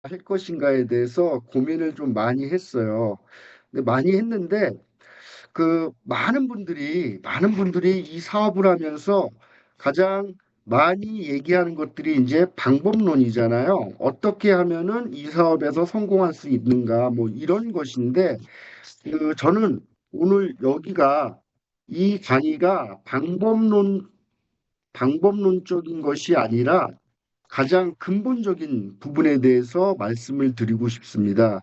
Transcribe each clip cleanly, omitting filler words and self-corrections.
할 것인가에 대해서 고민을 좀 많이 했어요. 근데 많이 했는데 그 많은 분들이 이 사업을 하면서 가장 많이 얘기하는 것들이 이제 방법론이잖아요. 어떻게 하면은 이 사업에서 성공할 수 있는가 뭐 이런 것인데 저는 오늘 여기가 이 강의가 방법론적인 것이 아니라 가장 근본적인 부분에 대해서 말씀을 드리고 싶습니다.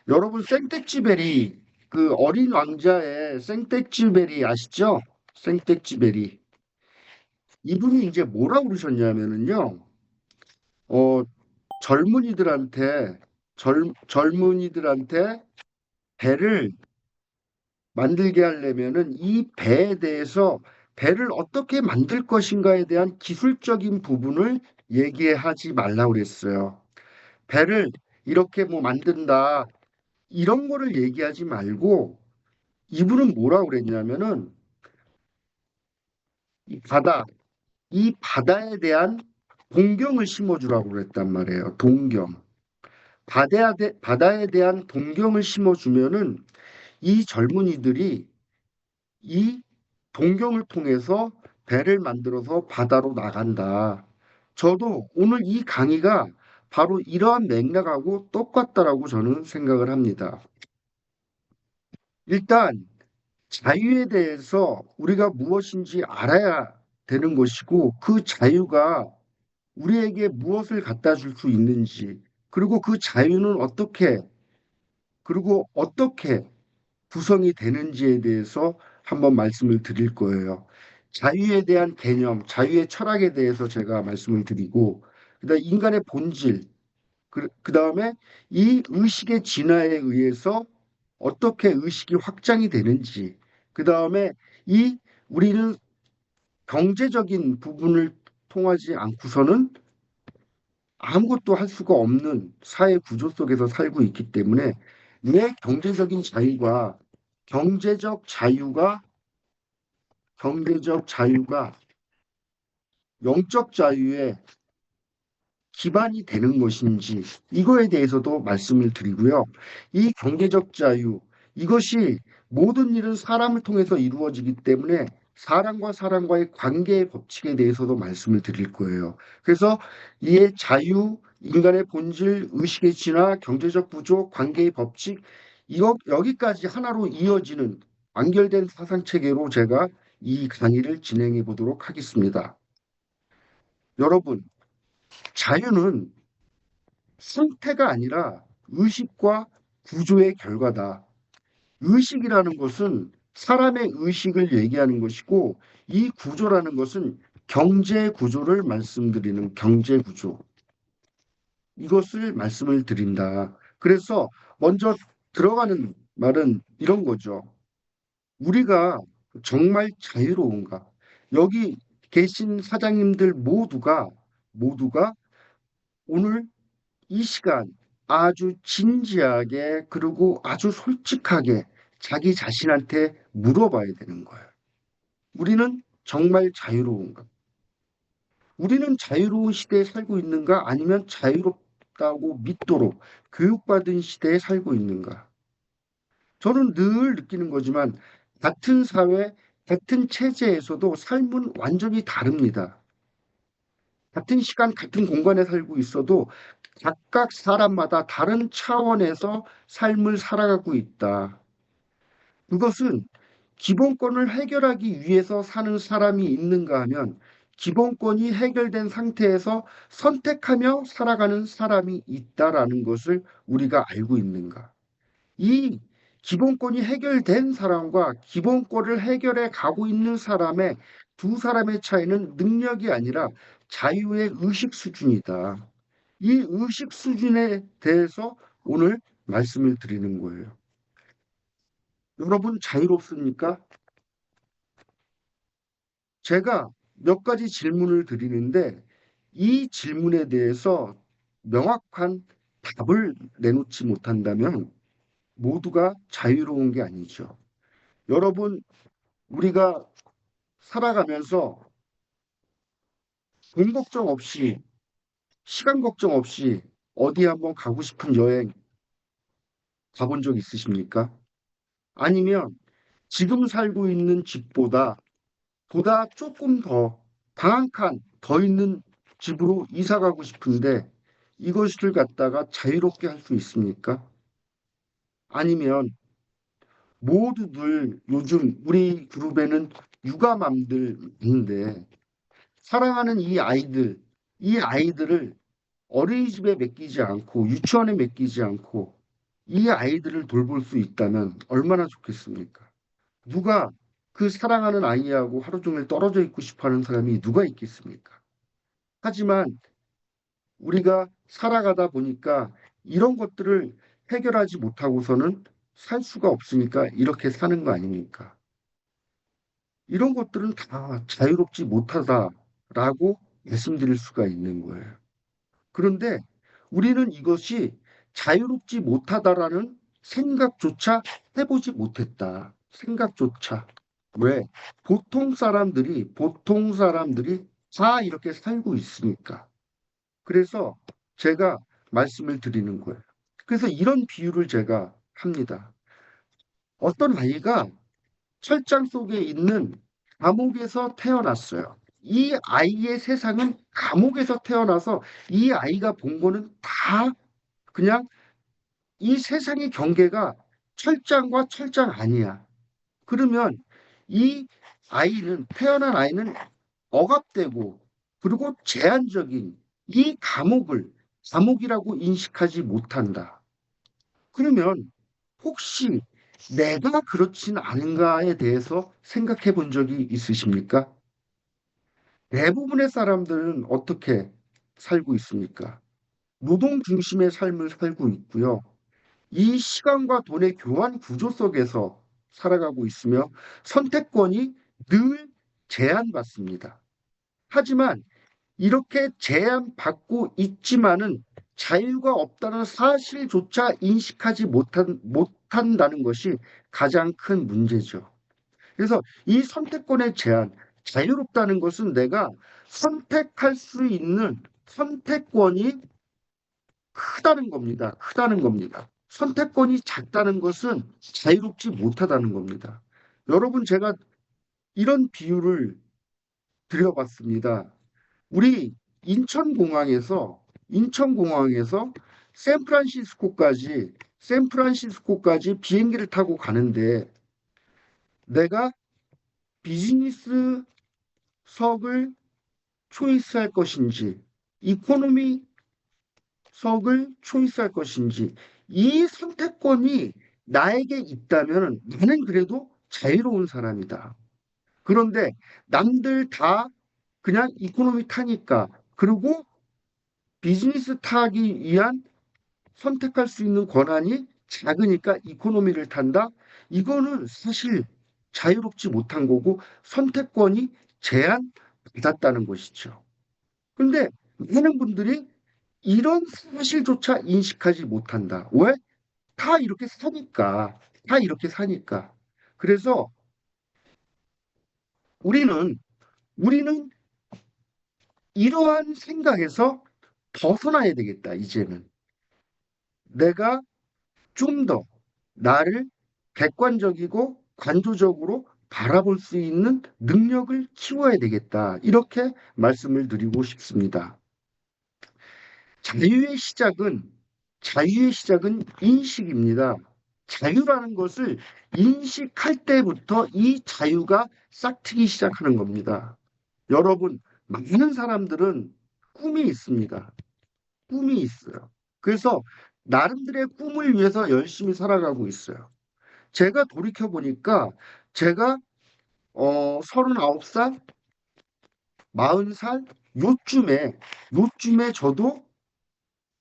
여러분, 생텍쥐베리, 그 어린 왕자의 생텍쥐베리 아시죠? 생텍쥐베리. 이분이 이제 뭐라고 그러셨냐면은요, 어, 젊은이들한테, 젊은이들한테 배를 만들게 하려면은 이 배에 대해서 배를 어떻게 만들 것인가에 대한 기술적인 부분을 얘기하지 말라고 그랬어요. 배를 이렇게 뭐 만든다, 이런 거를 얘기하지 말고 이분은 뭐라고 그랬냐면은 이 바다, 이 바다에 대한 동경을 심어주라고 그랬단 말이에요. 동경. 바다에 대한 동경을 심어주면은 이 젊은이들이 이 동경을 통해서 배를 만들어서 바다로 나간다. 저도 오늘 이 강의가 바로 이러한 맥락하고 똑같다라고 저는 생각을 합니다. 일단 자유에 대해서 우리가 무엇인지 알아야 되는 것이고 그 자유가 우리에게 무엇을 갖다 줄 수 있는지 그리고 그 자유는 어떻게 구성이 되는지에 대해서 한번 말씀을 드릴 거예요. 자유에 대한 개념, 자유의 철학에 대해서 제가 말씀을 드리고 그다음 인간의 본질, 그다음에 이 의식의 진화에 의해서 어떻게 의식이 확장이 되는지, 그다음에 이 우리는 경제적인 부분을 통하지 않고서는 아무것도 할 수가 없는 사회 구조 속에서 살고 있기 때문에 왜 경제적 자유가 경제적 자유가 영적 자유의 기반이 되는 것인지 이거에 대해서도 말씀을 드리고요. 이 경제적 자유 이것이 모든 일은 사람을 통해서 이루어지기 때문에 사람과 사람과의 관계의 법칙에 대해서도 말씀을 드릴 거예요. 그래서 이의 자유, 인간의 본질, 의식의 진화, 경제적 구조, 관계의 법칙 여기까지 하나로 이어지는 완결된 사상 체계로 제가 이 강의를 진행해 보도록 하겠습니다. 여러분, 자유는 상태가 아니라 의식과 구조의 결과다. 의식이라는 것은 사람의 의식을 얘기하는 것이고 이 구조라는 것은 경제 구조를 말씀드리는 경제 구조. 이것을 말씀을 드린다. 그래서 먼저 들어가는 말은 이런 거죠. 우리가 정말 자유로운가? 여기 계신 사장님들 모두가 오늘 이 시간 아주 진지하게 그리고 아주 솔직하게 자기 자신한테 물어봐야 되는 거예요. 우리는 정말 자유로운가? 우리는 자유로운 시대에 살고 있는가? 아니면 자유롭다고 믿도록 교육받은 시대에 살고 있는가? 저는 늘 느끼는 거지만 같은 사회, 같은 체제에서도 삶은 완전히 다릅니다. 같은 시간, 같은 공간에 살고 있어도 각각 사람마다 다른 차원에서 삶을 살아가고 있다. 그것은 기본권을 해결하기 위해서 사는 사람이 있는가 하면 기본권이 해결된 상태에서 선택하며 살아가는 사람이 있다라는 것을 우리가 알고 있는가. 이 기본권이 해결된 사람과 기본권을 해결해 가고 있는 사람의 두 사람의 차이는 능력이 아니라 자유의 의식 수준이다. 이 의식 수준에 대해서 오늘 말씀을 드리는 거예요. 여러분 자유롭습니까? 제가 몇 가지 질문을 드리는데 이 질문에 대해서 명확한 답을 내놓지 못한다면 모두가 자유로운 게 아니죠. 여러분, 우리가 살아가면서 돈 걱정 없이, 시간 걱정 없이 어디 한번 가고 싶은 여행 가본 적 있으십니까? 아니면 지금 살고 있는 집보다 조금 더 방 한 칸 더 있는 집으로 이사 가고 싶은데 이것을 갖다가 자유롭게 할 수 있습니까? 아니면 모두들 요즘 우리 그룹에는 육아맘들 있는데 사랑하는 이 아이들을 어린이집에 맡기지 않고 유치원에 맡기지 않고 이 아이들을 돌볼 수 있다면 얼마나 좋겠습니까? 누가 그 사랑하는 아이하고 하루 종일 떨어져 있고 싶어 하는 사람이 누가 있겠습니까? 하지만 우리가 살아가다 보니까 이런 것들을 해결하지 못하고서는 살 수가 없으니까 이렇게 사는 거 아닙니까? 이런 것들은 다 자유롭지 못하다라고 말씀드릴 수가 있는 거예요. 그런데 우리는 이것이 자유롭지 못하다라는 생각조차 해보지 못했다. 생각조차. 왜? 보통 사람들이 다 이렇게 살고 있으니까. 그래서 제가 말씀을 드리는 거예요. 그래서 이런 비유를 제가 합니다. 어떤 아이가 철장 속에 있는 감옥에서 태어났어요. 이 아이의 세상은 감옥에서 태어나서 이 아이가 본 거는 다 그냥 이 세상의 경계가 철장과 철장 아니야. 그러면 이 태어난 아이는 억압되고 그리고 제한적인 이 감옥이라고 인식하지 못한다. 그러면 혹시 내가 그렇진 않은가에 대해서 생각해 본 적이 있으십니까? 대부분의 사람들은 어떻게 살고 있습니까? 노동 중심의 삶을 살고 있고요. 이 시간과 돈의 교환 구조 속에서 살아가고 있으며 선택권이 늘 제한받습니다. 하지만 이렇게 제한받고 있지만은 자유가 없다는 사실조차 인식하지 못한다는 것이 가장 큰 문제죠. 그래서 이 선택권의 제한, 자유롭다는 것은 내가 선택할 수 있는 선택권이 크다는 겁니다. 크다는 겁니다. 선택권이 작다는 것은 자유롭지 못하다는 겁니다. 여러분, 제가 이런 비유를 드려봤습니다. 우리 인천공항에서 샌프란시스코까지 비행기를 타고 가는데 내가 비즈니스석을 초이스할 것인지 이코노미석을 초이스할 것인지 이 선택권이 나에게 있다면 나는 그래도 자유로운 사람이다. 그런데 남들 다 그냥 이코노미 타니까 그리고 비즈니스 타기 위한 선택할 수 있는 권한이 작으니까 이코노미를 탄다? 이거는 사실 자유롭지 못한 거고 선택권이 제한받았다는 것이죠. 근데 많은 분들이 이런 사실조차 인식하지 못한다. 왜? 다 이렇게 사니까. 다 이렇게 사니까. 그래서 우리는 우리는 이러한 생각에서 벗어나야 되겠다, 이제는. 내가 좀 더 나를 객관적이고 관조적으로 바라볼 수 있는 능력을 키워야 되겠다. 이렇게 말씀을 드리고 싶습니다. 자유의 시작은, 자유의 시작은 인식입니다. 자유라는 것을 인식할 때부터 이 자유가 싹트기 시작하는 겁니다. 여러분, 많은 사람들은 꿈이 있습니다. 꿈이 있어요. 그래서 나름대로의 꿈을 위해서 열심히 살아가고 있어요. 제가 돌이켜 보니까 제가 39살, 40살 요쯤에 저도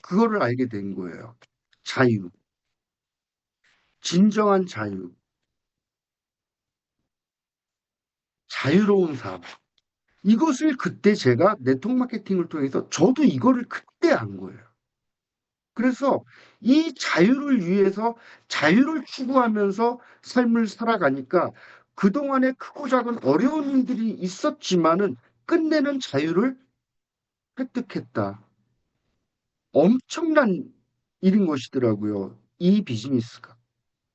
그거를 알게 된 거예요. 자유, 진정한 자유, 자유로운 삶. 이것을 그때 제가 네트워크 마케팅을 통해서 저도 이거를 그때 안 거예요. 그래서 이 자유를 위해서 자유를 추구하면서 삶을 살아가니까 그동안에 크고 작은 어려운 일들이 있었지만은 끝내는 자유를 획득했다. 엄청난 일인 것이더라고요. 이 비즈니스가.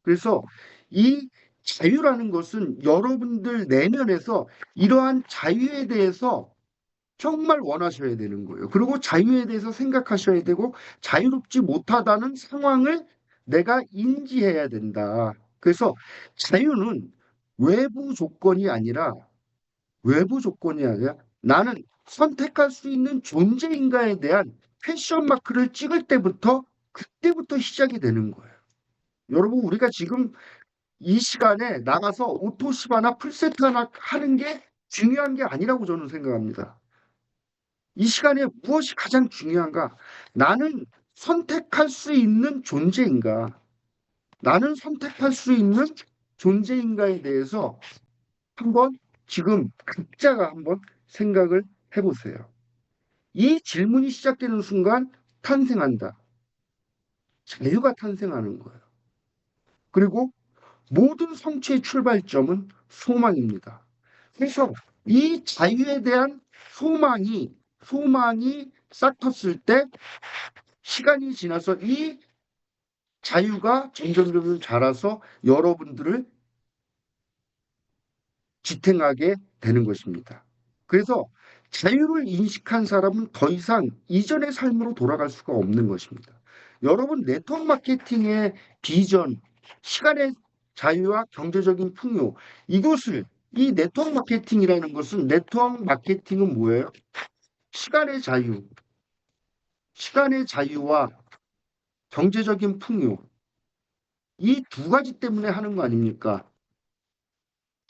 그래서 이 자유라는 것은 여러분들 내면에서 이러한 자유에 대해서 정말 원하셔야 되는 거예요. 그리고 자유에 대해서 생각하셔야 되고 자유롭지 못하다는 상황을 내가 인지해야 된다. 그래서 자유는 외부 조건이 아니라 나는 선택할 수 있는 존재인가에 대한 퀘션 마크를 찍을 때부터 그때부터 시작이 되는 거예요. 여러분 우리가 지금 이 시간에 나가서 오토십 하나 풀세트 하나 하는 게 중요한 게 아니라고 저는 생각합니다. 이 시간에 무엇이 가장 중요한가? 나는 선택할 수 있는 존재인가? 나는 선택할 수 있는 존재인가에 대해서 한번 지금 각자가 한번 생각을 해보세요. 이 질문이 시작되는 순간 탄생한다. 자유가 탄생하는 거예요. 그리고 모든 성취의 출발점은 소망입니다. 그래서 이 자유에 대한 소망이 싹 텄을 때 시간이 지나서 이 자유가 점점 자라서 여러분들을 지탱하게 되는 것입니다. 그래서 자유를 인식한 사람은 더 이상 이전의 삶으로 돌아갈 수가 없는 것입니다. 여러분 네트워크 마케팅의 비전, 시간의 자유와 경제적인 풍요, 이것을 이 네트워크 마케팅이라는 것은 네트워크 마케팅은 뭐예요? 시간의 자유, 시간의 자유와 경제적인 풍요, 이 두 가지 때문에 하는 거 아닙니까?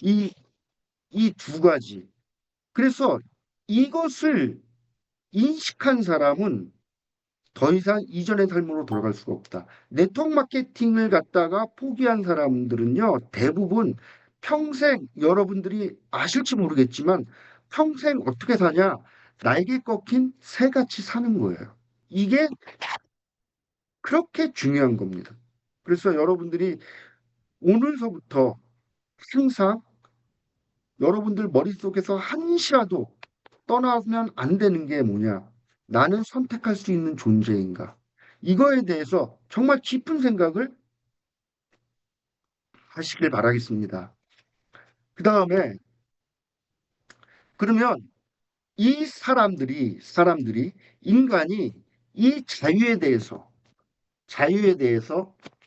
이, 이 두 가지. 그래서 이것을 인식한 사람은 더 이상 이전의 삶으로 돌아갈 수가 없다. 네트워크 마케팅을 갖다가 포기한 사람들은요, 대부분 평생 여러분들이 아실지 모르겠지만 평생 어떻게 사냐? 날개 꺾인 새같이 사는 거예요. 이게 그렇게 중요한 겁니다. 그래서 여러분들이 오늘서부터 항상 여러분들 머릿속에서 한시라도 떠나면 안 되는 게 뭐냐? 나는 선택할 수 있는 존재인가? 이거에 대해서 정말 깊은 생각을 하시길 바라겠습니다. 그 다음에 그러면 이 사람들이 인간이 이 자유에 대해서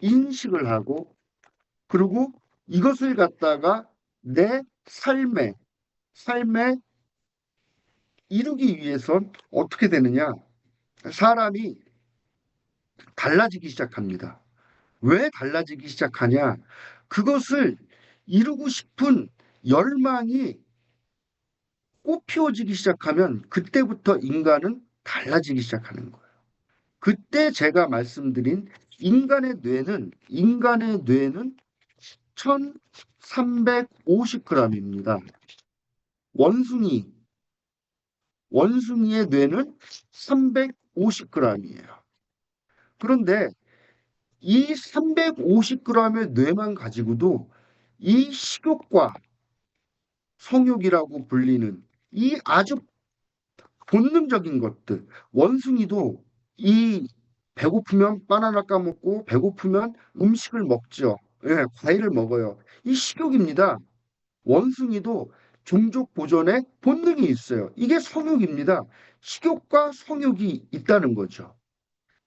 인식을 하고 그리고 이것을 갖다가 내 삶에 이루기 위해선 어떻게 되느냐? 사람이 달라지기 시작합니다. 왜 달라지기 시작하냐? 그것을 이루고 싶은 열망이 꽃피워지기 시작하면 그때부터 인간은 달라지기 시작하는 거예요. 그때 제가 말씀드린 인간의 뇌는 1350g입니다. 원숭이 원숭이의 뇌는 350g이에요. 그런데 이 350g의 뇌만 가지고도 이 식욕과 성욕이라고 불리는 이 아주 본능적인 것들, 원숭이도 이 배고프면 바나나 까먹고 배고프면 음식을 먹죠. 예, 과일을 먹어요. 이 식욕입니다. 원숭이도 종족 보존의 본능이 있어요. 이게 성욕입니다. 식욕과 성욕이 있다는 거죠.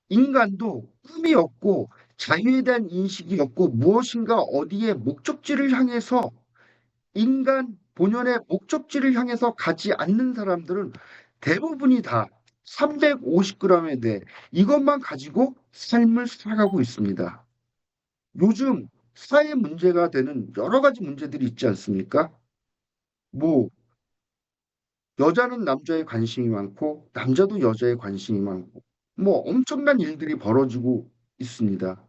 인간도 꿈이 없고 자유에 대한 인식이 없고 무엇인가 어디에 목적지를 향해서 인간 본연의 목적지를 향해서 가지 않는 사람들은 대부분이 다 350g의 뇌 이것만 가지고 삶을 살아가고 있습니다. 요즘 사회 문제가 되는 여러 가지 문제들이 있지 않습니까? 뭐 여자는 남자에 관심이 많고 남자도 여자에 관심이 많고 뭐 엄청난 일들이 벌어지고 있습니다.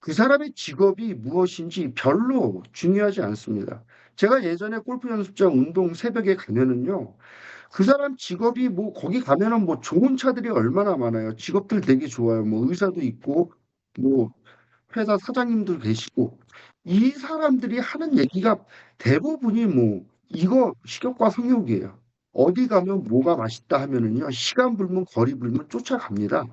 그 사람의 직업이 무엇인지 별로 중요하지 않습니다. 제가 예전에 골프 연습장 운동 새벽에 가면은요, 그 사람 직업이 뭐 거기 가면은 뭐 좋은 차들이 얼마나 많아요. 직업들 되게 좋아요. 뭐 의사도 있고, 뭐 회사 사장님도 계시고, 이 사람들이 하는 얘기가 대부분이 뭐 이거 식욕과 성욕이에요. 어디 가면 뭐가 맛있다 하면은요, 시간 불면 거리 불면 쫓아갑니다.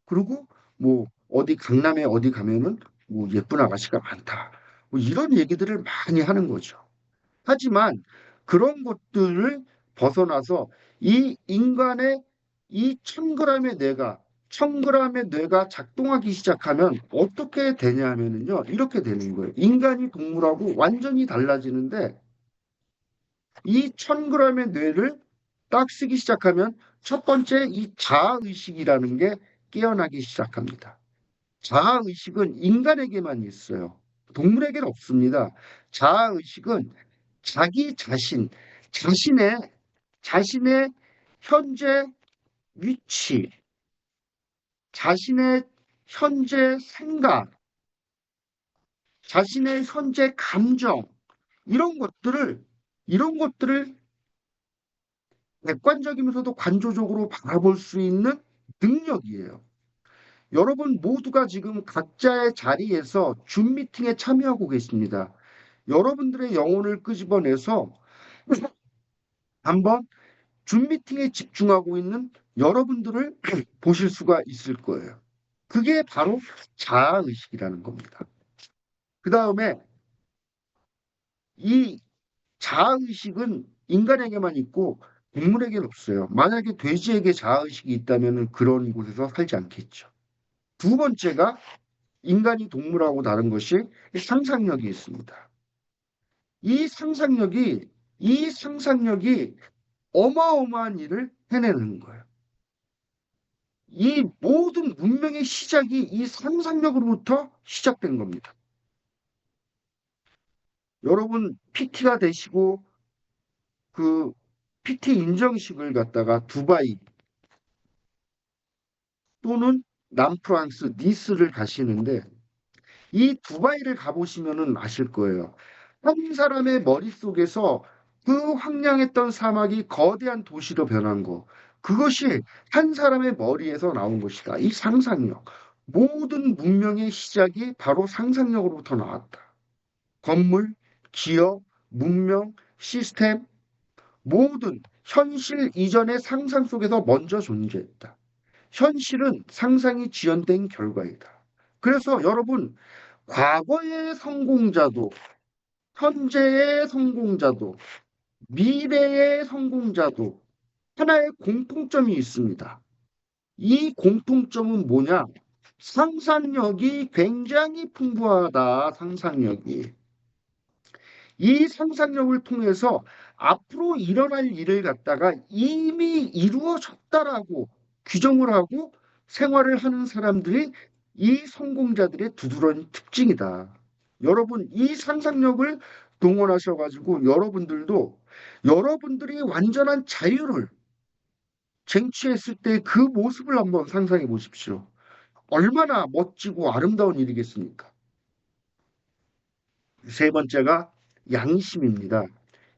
그리고 뭐 어디 강남에 어디 가면은 뭐 예쁜 아가씨가 많다. 뭐 이런 얘기들을 많이 하는 거죠. 하지만 그런 것들을 벗어나서 이 인간의 이 1000g의 뇌가 작동하기 시작하면 어떻게 되냐면요. 이렇게 되는 거예요. 인간이 동물하고 완전히 달라지는데 이 1000g의 뇌를 딱 쓰기 시작하면 첫 번째 이 자아의식이라는 게 깨어나기 시작합니다. 자아의식은 인간에게만 있어요. 동물에게는 없습니다. 자아의식은 자기 자신, 자신의, 자신의 현재 위치, 자신의 현재 생각, 자신의 현재 감정, 이런 것들을, 이런 것들을 객관적이면서도 관조적으로 바라볼 수 있는 능력이에요. 여러분 모두가 지금 각자의 자리에서 줌 미팅에 참여하고 계십니다. 여러분들의 영혼을 끄집어내서 한번 줌 미팅에 집중하고 있는 여러분들을 보실 수가 있을 거예요. 그게 바로 자아의식이라는 겁니다. 그 다음에 이 자아의식은 인간에게만 있고 동물에게는 없어요. 만약에 돼지에게 자아의식이 있다면 그런 곳에서 살지 않겠죠. 두 번째가 인간이 동물하고 다른 것이 상상력이 있습니다. 이 상상력이, 이 상상력이 어마어마한 일을 해내는 거예요. 이 모든 문명의 시작이 이 상상력으로부터 시작된 겁니다. 여러분 PT가 되시고 그 PT 인정식을 갖다가 두바이 또는 남프랑스 니스를 가시는데 이 두바이를 가보시면은 아실 거예요. 한 사람의 머릿속에서 그 황량했던 사막이 거대한 도시로 변한 거. 그것이 한 사람의 머리에서 나온 것이다. 이 상상력. 모든 문명의 시작이 바로 상상력으로부터 나왔다. 건물, 기업, 문명, 시스템, 모든 현실 이전의 상상 속에서 먼저 존재했다. 현실은 상상이 지연된 결과이다. 그래서 여러분, 과거의 성공자도, 현재의 성공자도, 미래의 성공자도 하나의 공통점이 있습니다. 이 공통점은 뭐냐? 상상력이 굉장히 풍부하다, 상상력이. 이 상상력을 통해서 앞으로 일어날 일을 갖다가 이미 이루어졌다라고 규정을 하고 생활을 하는 사람들이 이 성공자들의 두드러진 특징이다. 여러분, 이 상상력을 동원하셔가지고 여러분들도 여러분들이 완전한 자유를 쟁취했을 때 그 모습을 한번 상상해 보십시오. 얼마나 멋지고 아름다운 일이겠습니까? 세 번째가 양심입니다.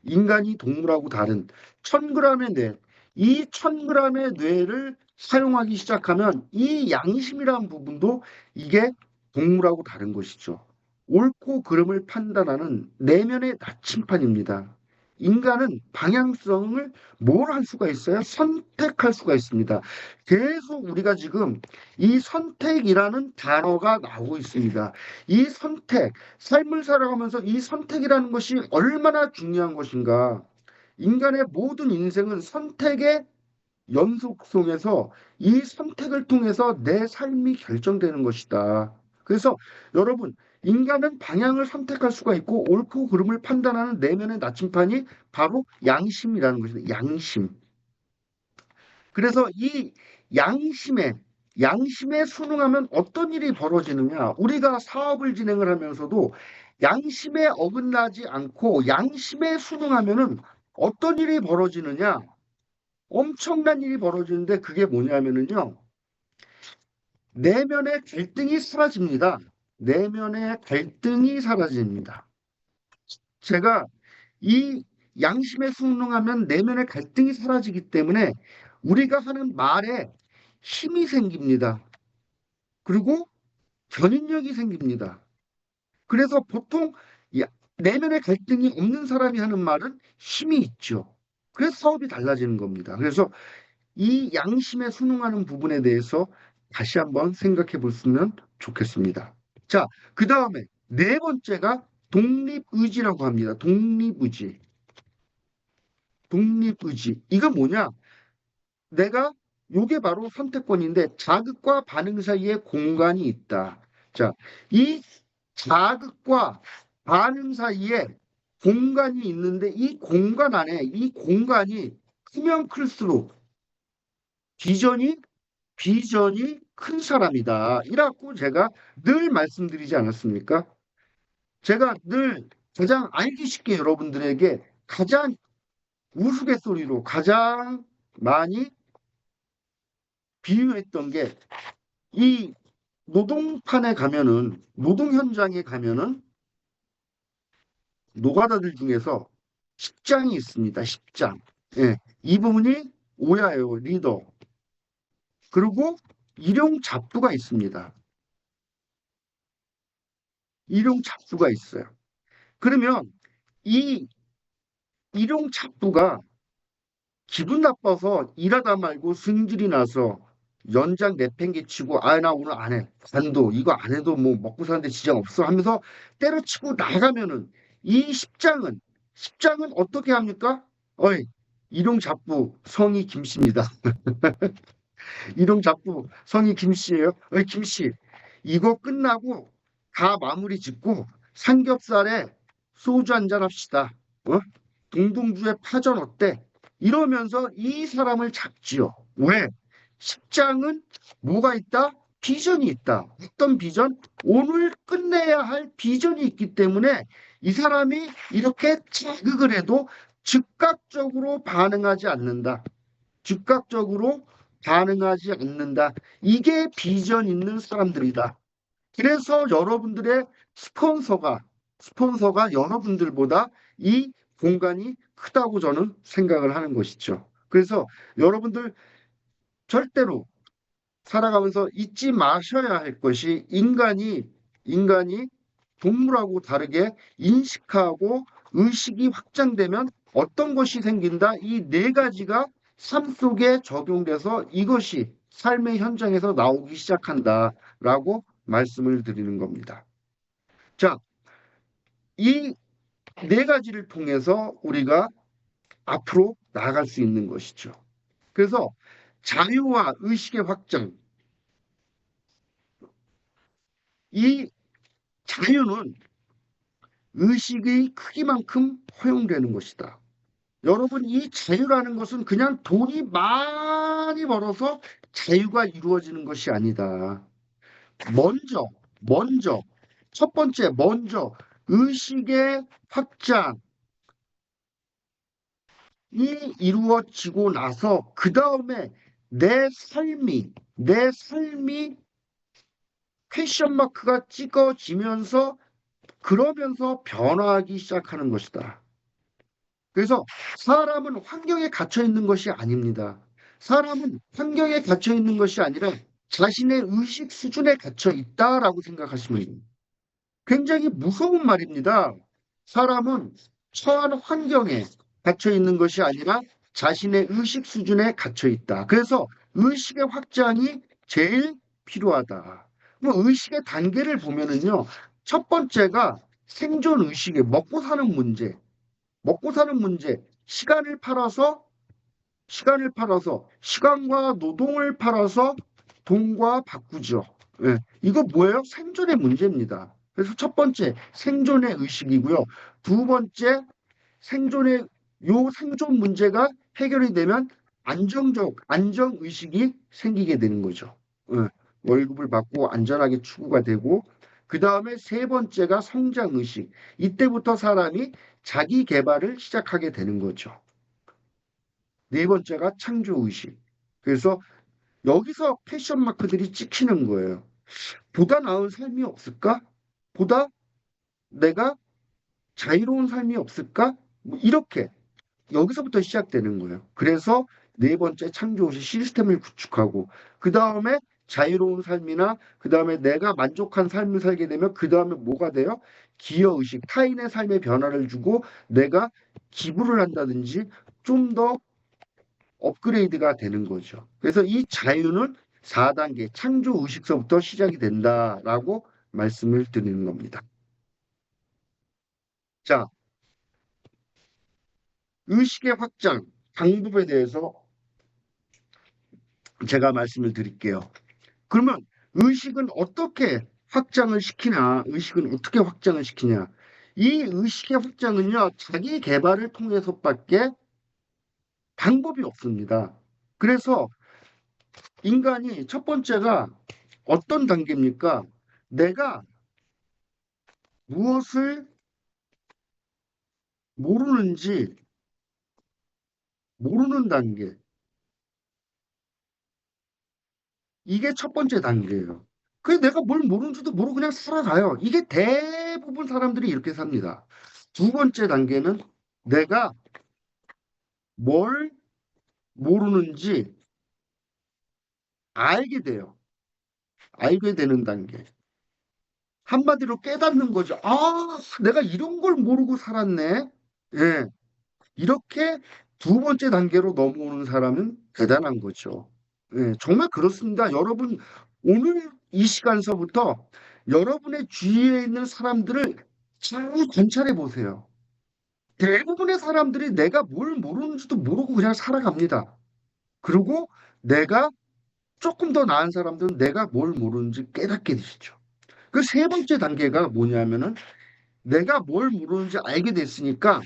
인간이 동물하고 다른 1000g의 뇌, 이 1000g의 뇌를 사용하기 시작하면 이 양심이라는 부분도 이게 동물하고 다른 것이죠. 옳고 그름을 판단하는 내면의 나침판입니다. 인간은 방향성을 뭘 할 수가 있어요? 선택할 수가 있습니다. 계속 우리가 지금 이 선택이라는 단어가 나오고 있습니다. 이 선택, 삶을 살아가면서 이 선택이라는 것이 얼마나 중요한 것인가. 인간의 모든 인생은 선택의 연속 속에서 이 선택을 통해서 내 삶이 결정되는 것이다. 그래서 여러분, 인간은 방향을 선택할 수가 있고 옳고 그름을 판단하는 내면의 나침판이 바로 양심이라는 것입니다. 양심. 그래서 이 양심에 양심에 순응하면 어떤 일이 벌어지느냐? 우리가 사업을 진행을 하면서도 양심에 어긋나지 않고 양심에 순응하면은 어떤 일이 벌어지느냐? 엄청난 일이 벌어지는데 그게 뭐냐면은요. 내면의 갈등이 사라집니다. 내면의 갈등이 사라집니다. 제가 이 양심에 순응하면 내면의 갈등이 사라지기 때문에 우리가 하는 말에 힘이 생깁니다. 그리고 견인력이 생깁니다. 그래서 보통 내면의 갈등이 없는 사람이 하는 말은 힘이 있죠. 그래서 사업이 달라지는 겁니다. 그래서 이 양심에 순응하는 부분에 대해서 다시 한번 생각해 보시면 좋겠습니다. 자, 그 다음에 네 번째가 독립의지라고 합니다. 독립의지. 독립의지. 이거 뭐냐? 내가 요게 바로 선택권인데 자극과 반응 사이에 공간이 있다. 자, 이 자극과 반응 사이에 공간이 있는데 이 공간 안에 이 공간이 크면 클수록 비전이 큰 사람이다. 이라고 제가 늘 말씀드리지 않았습니까? 제가 늘 가장 알기 쉽게 여러분들에게 가장 우스갯소리로 가장 많이 비유했던 게 이 노동판에 가면은 노동 현장에 가면은 노가다들 중에서 십장이 있습니다. 십장. 예. 이 부분이 오야예요. 리더. 그리고 일용 잡부가 있습니다. 일용 잡부가 있어요. 그러면 이 일용 잡부가 기분 나빠서 일하다 말고 승질이 나서 연장 내팽개치고 아 나 오늘 안 해. 관도 이거 안 해도 뭐 먹고 사는데 지장 없어 하면서 때려치고 나가면은 이 십장은 어떻게 합니까? 어이 일용 잡부 성이 김씨입니다. 일용 잡부 성이 김씨예요. 어이 김씨 이거 끝나고 다 마무리 짓고 삼겹살에 소주 한잔 합시다. 어? 동동주의 파전 어때? 이러면서 이 사람을 잡지요. 왜? 십장은 뭐가 있다? 비전이 있다. 어떤 비전? 오늘 끝내야 할 비전이 있기 때문에 이 사람이 이렇게 자극을 해도 즉각적으로 반응하지 않는다. 즉각적으로 반응하지 않는다. 이게 비전 있는 사람들이다. 그래서 여러분들의 스폰서가 여러분들보다 이 공간이 크다고 저는 생각을 하는 것이죠. 그래서 여러분들 절대로 살아가면서 잊지 마셔야 할 것이 인간이 동물하고 다르게 인식하고 의식이 확장되면 어떤 것이 생긴다. 이 네 가지가 삶 속에 적용돼서 이것이 삶의 현장에서 나오기 시작한다라고 말씀을 드리는 겁니다. 자, 이 네 가지를 통해서 우리가 앞으로 나아갈 수 있는 것이죠. 그래서 자유와 의식의 확장, 이 자유는 의식의 크기만큼 허용되는 것이다. 여러분, 이 자유라는 것은 그냥 돈이 많이 벌어서 자유가 이루어지는 것이 아니다. 먼저, 첫 번째, 의식의 확장이 이루어지고 나서, 그 다음에 내 삶이 퀘션 마크가 찍어지면서, 그러면서 변화하기 시작하는 것이다. 그래서 사람은 환경에 갇혀 있는 것이 아닙니다. 사람은 환경에 갇혀 있는 것이 아니라 자신의 의식 수준에 갇혀 있다라고 생각하시면 됩니다. 굉장히 무서운 말입니다. 사람은 처한 환경에 갇혀 있는 것이 아니라 자신의 의식 수준에 갇혀 있다. 그래서 의식의 확장이 제일 필요하다. 뭐 의식의 단계를 보면은요. 첫 번째가 생존 의식에 먹고 사는 문제, 시간과 노동을 팔아서 돈과 바꾸죠. 예, 이거 뭐예요? 생존의 문제입니다. 그래서 첫 번째 생존의 의식이고요. 두 번째 생존 문제가 해결이 되면 안정 의식이 생기게 되는 거죠. 예, 월급을 받고 안전하게 추구가 되고 그 다음에 세 번째가 성장 의식. 이때부터 사람이 자기 개발을 시작하게 되는 거죠. 네 번째가 창조 의식. 그래서 여기서 패션 마크들이 찍히는 거예요. 보다 나은 삶이 없을까? 보다 내가 자유로운 삶이 없을까? 뭐 이렇게 여기서부터 시작되는 거예요. 그래서 네 번째 창조 의식 시스템을 구축하고 그 다음에 자유로운 삶이나 그 다음에 내가 만족한 삶을 살게 되면 그 다음에 뭐가 돼요? 기여 의식, 타인의 삶에 변화를 주고 내가 기부를 한다든지 좀더 업그레이드가 되는 거죠. 그래서 이 자유는 4단계 창조 의식서부터 시작이 된다라고 말씀을 드리는 겁니다. 자, 의식의 확장 방법에 대해서 제가 말씀을 드릴게요. 그러면 의식은 어떻게 확장을 시키냐? 의식은 어떻게 확장을 시키냐? 이 의식의 확장은요, 자기 개발을 통해서밖에 방법이 없습니다. 그래서 인간이 첫 번째가 어떤 단계입니까? 내가 무엇을 모르는지 모르는 단계. 이게 첫 번째 단계예요. 그래서 내가 뭘 모르는지도 모르고 그냥 살아가요. 이게 대부분 사람들이 이렇게 삽니다. 두 번째 단계는 내가 뭘 모르는지 알게 돼요. 알게 되는 단계. 한마디로 깨닫는 거죠. 아, 내가 이런 걸 모르고 살았네. 예. 이렇게 두 번째 단계로 넘어오는 사람은 대단한 거죠. 예, 정말 그렇습니다. 여러분, 오늘 이 시간서부터 여러분의 주위에 있는 사람들을 잘 관찰해 보세요. 대부분의 사람들이 내가 뭘 모르는지도 모르고 그냥 살아갑니다. 그리고 내가 조금 더 나은 사람들은 내가 뭘 모르는지 깨닫게 되시죠. 그 세 번째 단계가 뭐냐면은 내가 뭘 모르는지 알게 됐으니까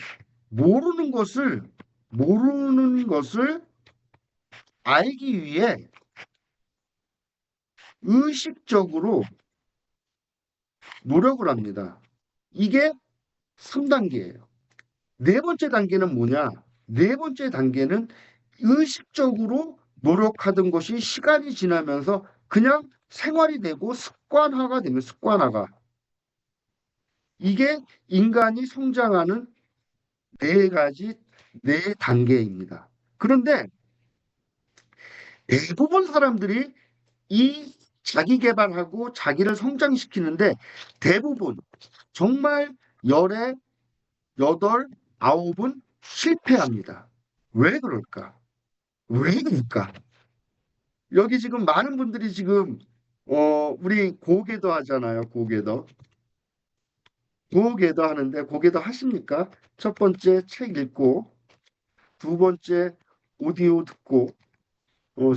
모르는 것을 모르는 것을 알기 위해 의식적으로 노력을 합니다. 이게 3단계예요. 네 번째 단계는 뭐냐? 네 번째 단계는 의식적으로 노력하던 것이 시간이 지나면서 그냥 생활이 되고 습관화가 되면 습관화가. 이게 인간이 성장하는 네 가지, 네 단계입니다. 그런데 대부분 사람들이 이 자기 개발하고 자기를 성장시키는데 대부분 정말 열에 여덟, 아홉은 실패합니다. 왜 그럴까? 왜 그럴까? 여기 지금 많은 분들이 지금 우리 고개도 하잖아요. 고개도. 고개도 하는데 고개도 하십니까? 첫 번째 책 읽고 두 번째 오디오 듣고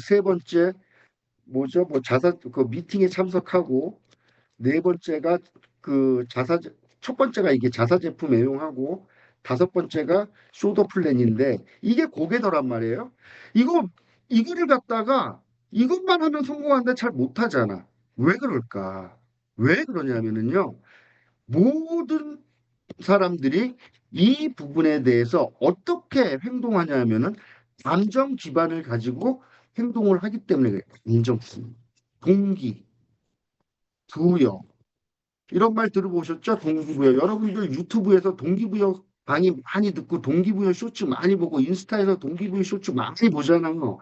세 번째 뭐죠? 뭐 자사 그 미팅에 참석하고 네 번째가 그 자사 첫 번째가 이게 자사 제품 애용하고 다섯 번째가 쇼더 플랜인데 이게 고개더란 말이에요. 이거 이거를 갖다가 이것만 하면 성공하는데 잘 못하잖아. 왜 그럴까? 왜 그러냐면은요. 모든 사람들이 이 부분에 대해서 어떻게 행동하냐면은 감정 기반을 가지고 행동을 하기 때문에 그래요. 감정, 동기, 부여. 이런 말 들어보셨죠? 동기부여. 여러분들 유튜브에서 동기부여 많이 많이 듣고 동기부여 쇼츠 많이 보고 인스타에서 동기부여 쇼츠 많이 보잖아요.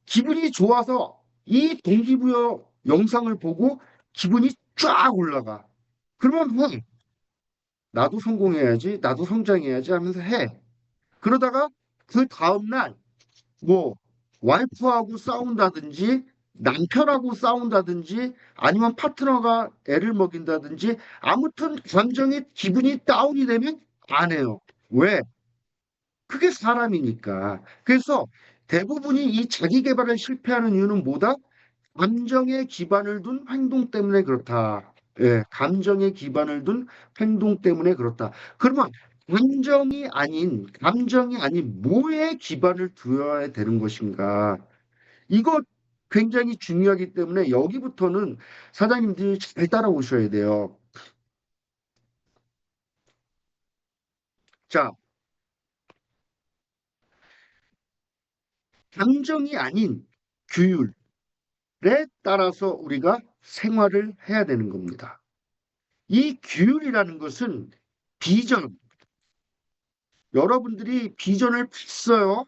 기분이 좋아서 이 동기부여 영상을 보고 기분이 쫙 올라가. 그러면 해. 나도 성공해야지, 나도 성장해야지 하면서 해. 그러다가 그 다음날 뭐 와이프하고 싸운다든지 남편하고 싸운다든지 아니면 파트너가 애를 먹인다든지 아무튼 감정이 기분이 다운이 되면 안 해요. 왜? 그게 사람이니까. 그래서 대부분이 이 자기 개발을 실패하는 이유는 뭐다? 감정에 기반을 둔 행동 때문에 그렇다. 예, 감정에 기반을 둔 행동 때문에 그렇다. 그러면 감정이 아닌 뭐에 기반을 두어야 되는 것인가? 이거 굉장히 중요하기 때문에 여기부터는 사장님들이 잘 따라오셔야 돼요. 자, 감정이 아닌 규율에 따라서 우리가 생활을 해야 되는 겁니다. 이 규율이라는 것은 비전, 여러분들이 비전을 봤어요.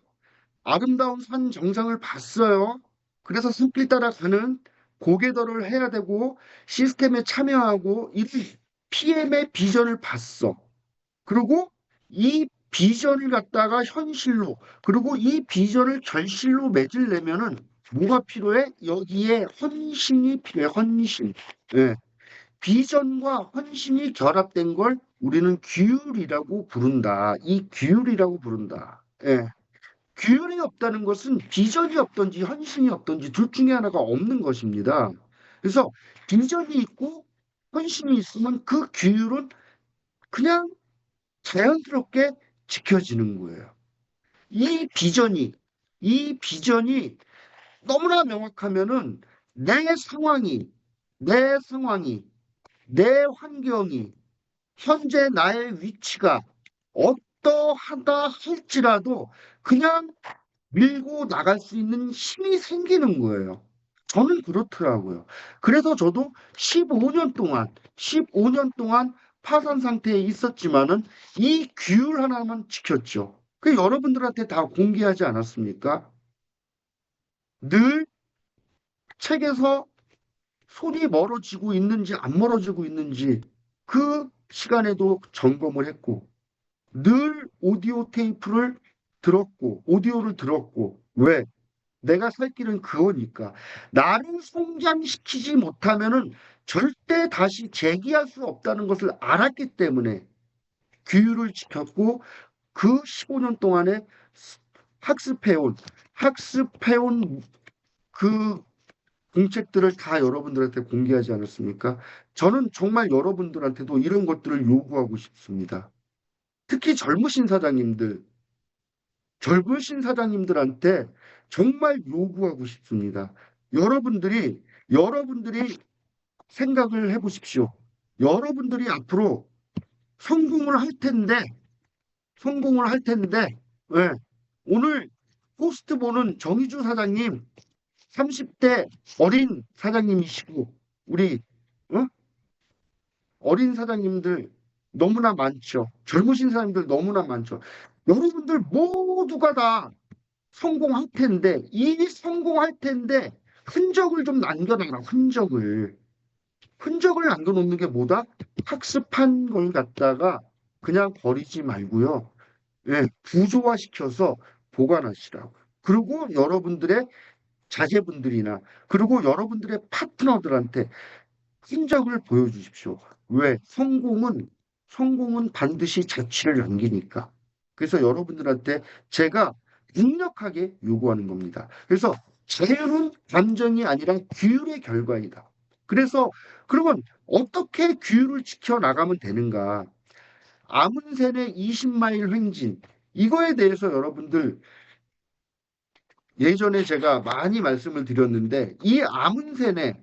아름다운 산 정상을 봤어요. 그래서 손길 따라가는 고개도를 해야 되고 시스템에 참여하고 이 PM의 비전을 봤어. 그리고 이 비전을 갖다가 현실로 그리고 이 비전을 결실로 맺으려면은 뭐가 필요해? 여기에 헌신이 필요해. 헌신. 예. 비전과 헌신이 결합된 걸 우리는 규율이라고 부른다. 이 규율이라고 부른다. 예. 규율이 없다는 것은 비전이 없든지 헌신이 없든지 둘 중에 하나가 없는 것입니다. 그래서 비전이 있고 헌신이 있으면 그 규율은 그냥 자연스럽게 지켜지는 거예요. 이 비전이, 이 비전이 너무나 명확하면은 내 상황이, 내 상황이, 내 환경이, 현재 나의 위치가 어떠하다 할지라도 그냥 밀고 나갈 수 있는 힘이 생기는 거예요. 저는 그렇더라고요. 그래서 저도 15년 동안 파산 상태에 있었지만은 이 규율 하나만 지켰죠. 그 여러분들한테 다 공개하지 않았습니까? 늘 책에서 손이 멀어지고 있는지 안 멀어지고 있는지 그 시간에도 점검을 했고, 늘 오디오를 들었고, 왜? 내가 살 길은 그거니까. 나를 성장시키지 못하면은 절대 다시 재기할 수 없다는 것을 알았기 때문에 규율을 지켰고, 그 15년 동안에 학습해온, 학습해온 그 공책들을 다 여러분들한테 공개하지 않았습니까? 저는 정말 여러분들한테도 이런 것들을 요구하고 싶습니다. 특히 젊으신 사장님들한테 정말 요구하고 싶습니다. 여러분들이 생각을 해보십시오. 여러분들이 앞으로 성공을 할 텐데, 성공을 할 텐데, 예, 오늘 포스트 보는 정의주 사장님, 30대 어린 사장님이시고, 우리, 어? 어린 사장님들 너무나 많죠. 젊으신 사장님들 너무나 많죠. 여러분들 모두가 다 성공할 텐데, 이 성공할 텐데, 흔적을 좀 남겨놔라, 흔적을. 흔적을 남겨놓는 게 뭐다? 학습한 걸 갖다가 그냥 버리지 말고요. 예, 구조화시켜서 보관하시라고. 그리고 여러분들의 자제분들이나, 그리고 여러분들의 파트너들한테 흔적을 보여주십시오. 왜? 성공은 반드시 자취를 남기니까. 그래서 여러분들한테 제가 강력하게 요구하는 겁니다. 그래서 자유는 감정이 아니라 규율의 결과이다. 그래서 그러면 어떻게 규율을 지켜 나가면 되는가? 아문센의 20마일 횡진. 이거에 대해서 여러분들 예전에 제가 많이 말씀을 드렸는데 이 아문센의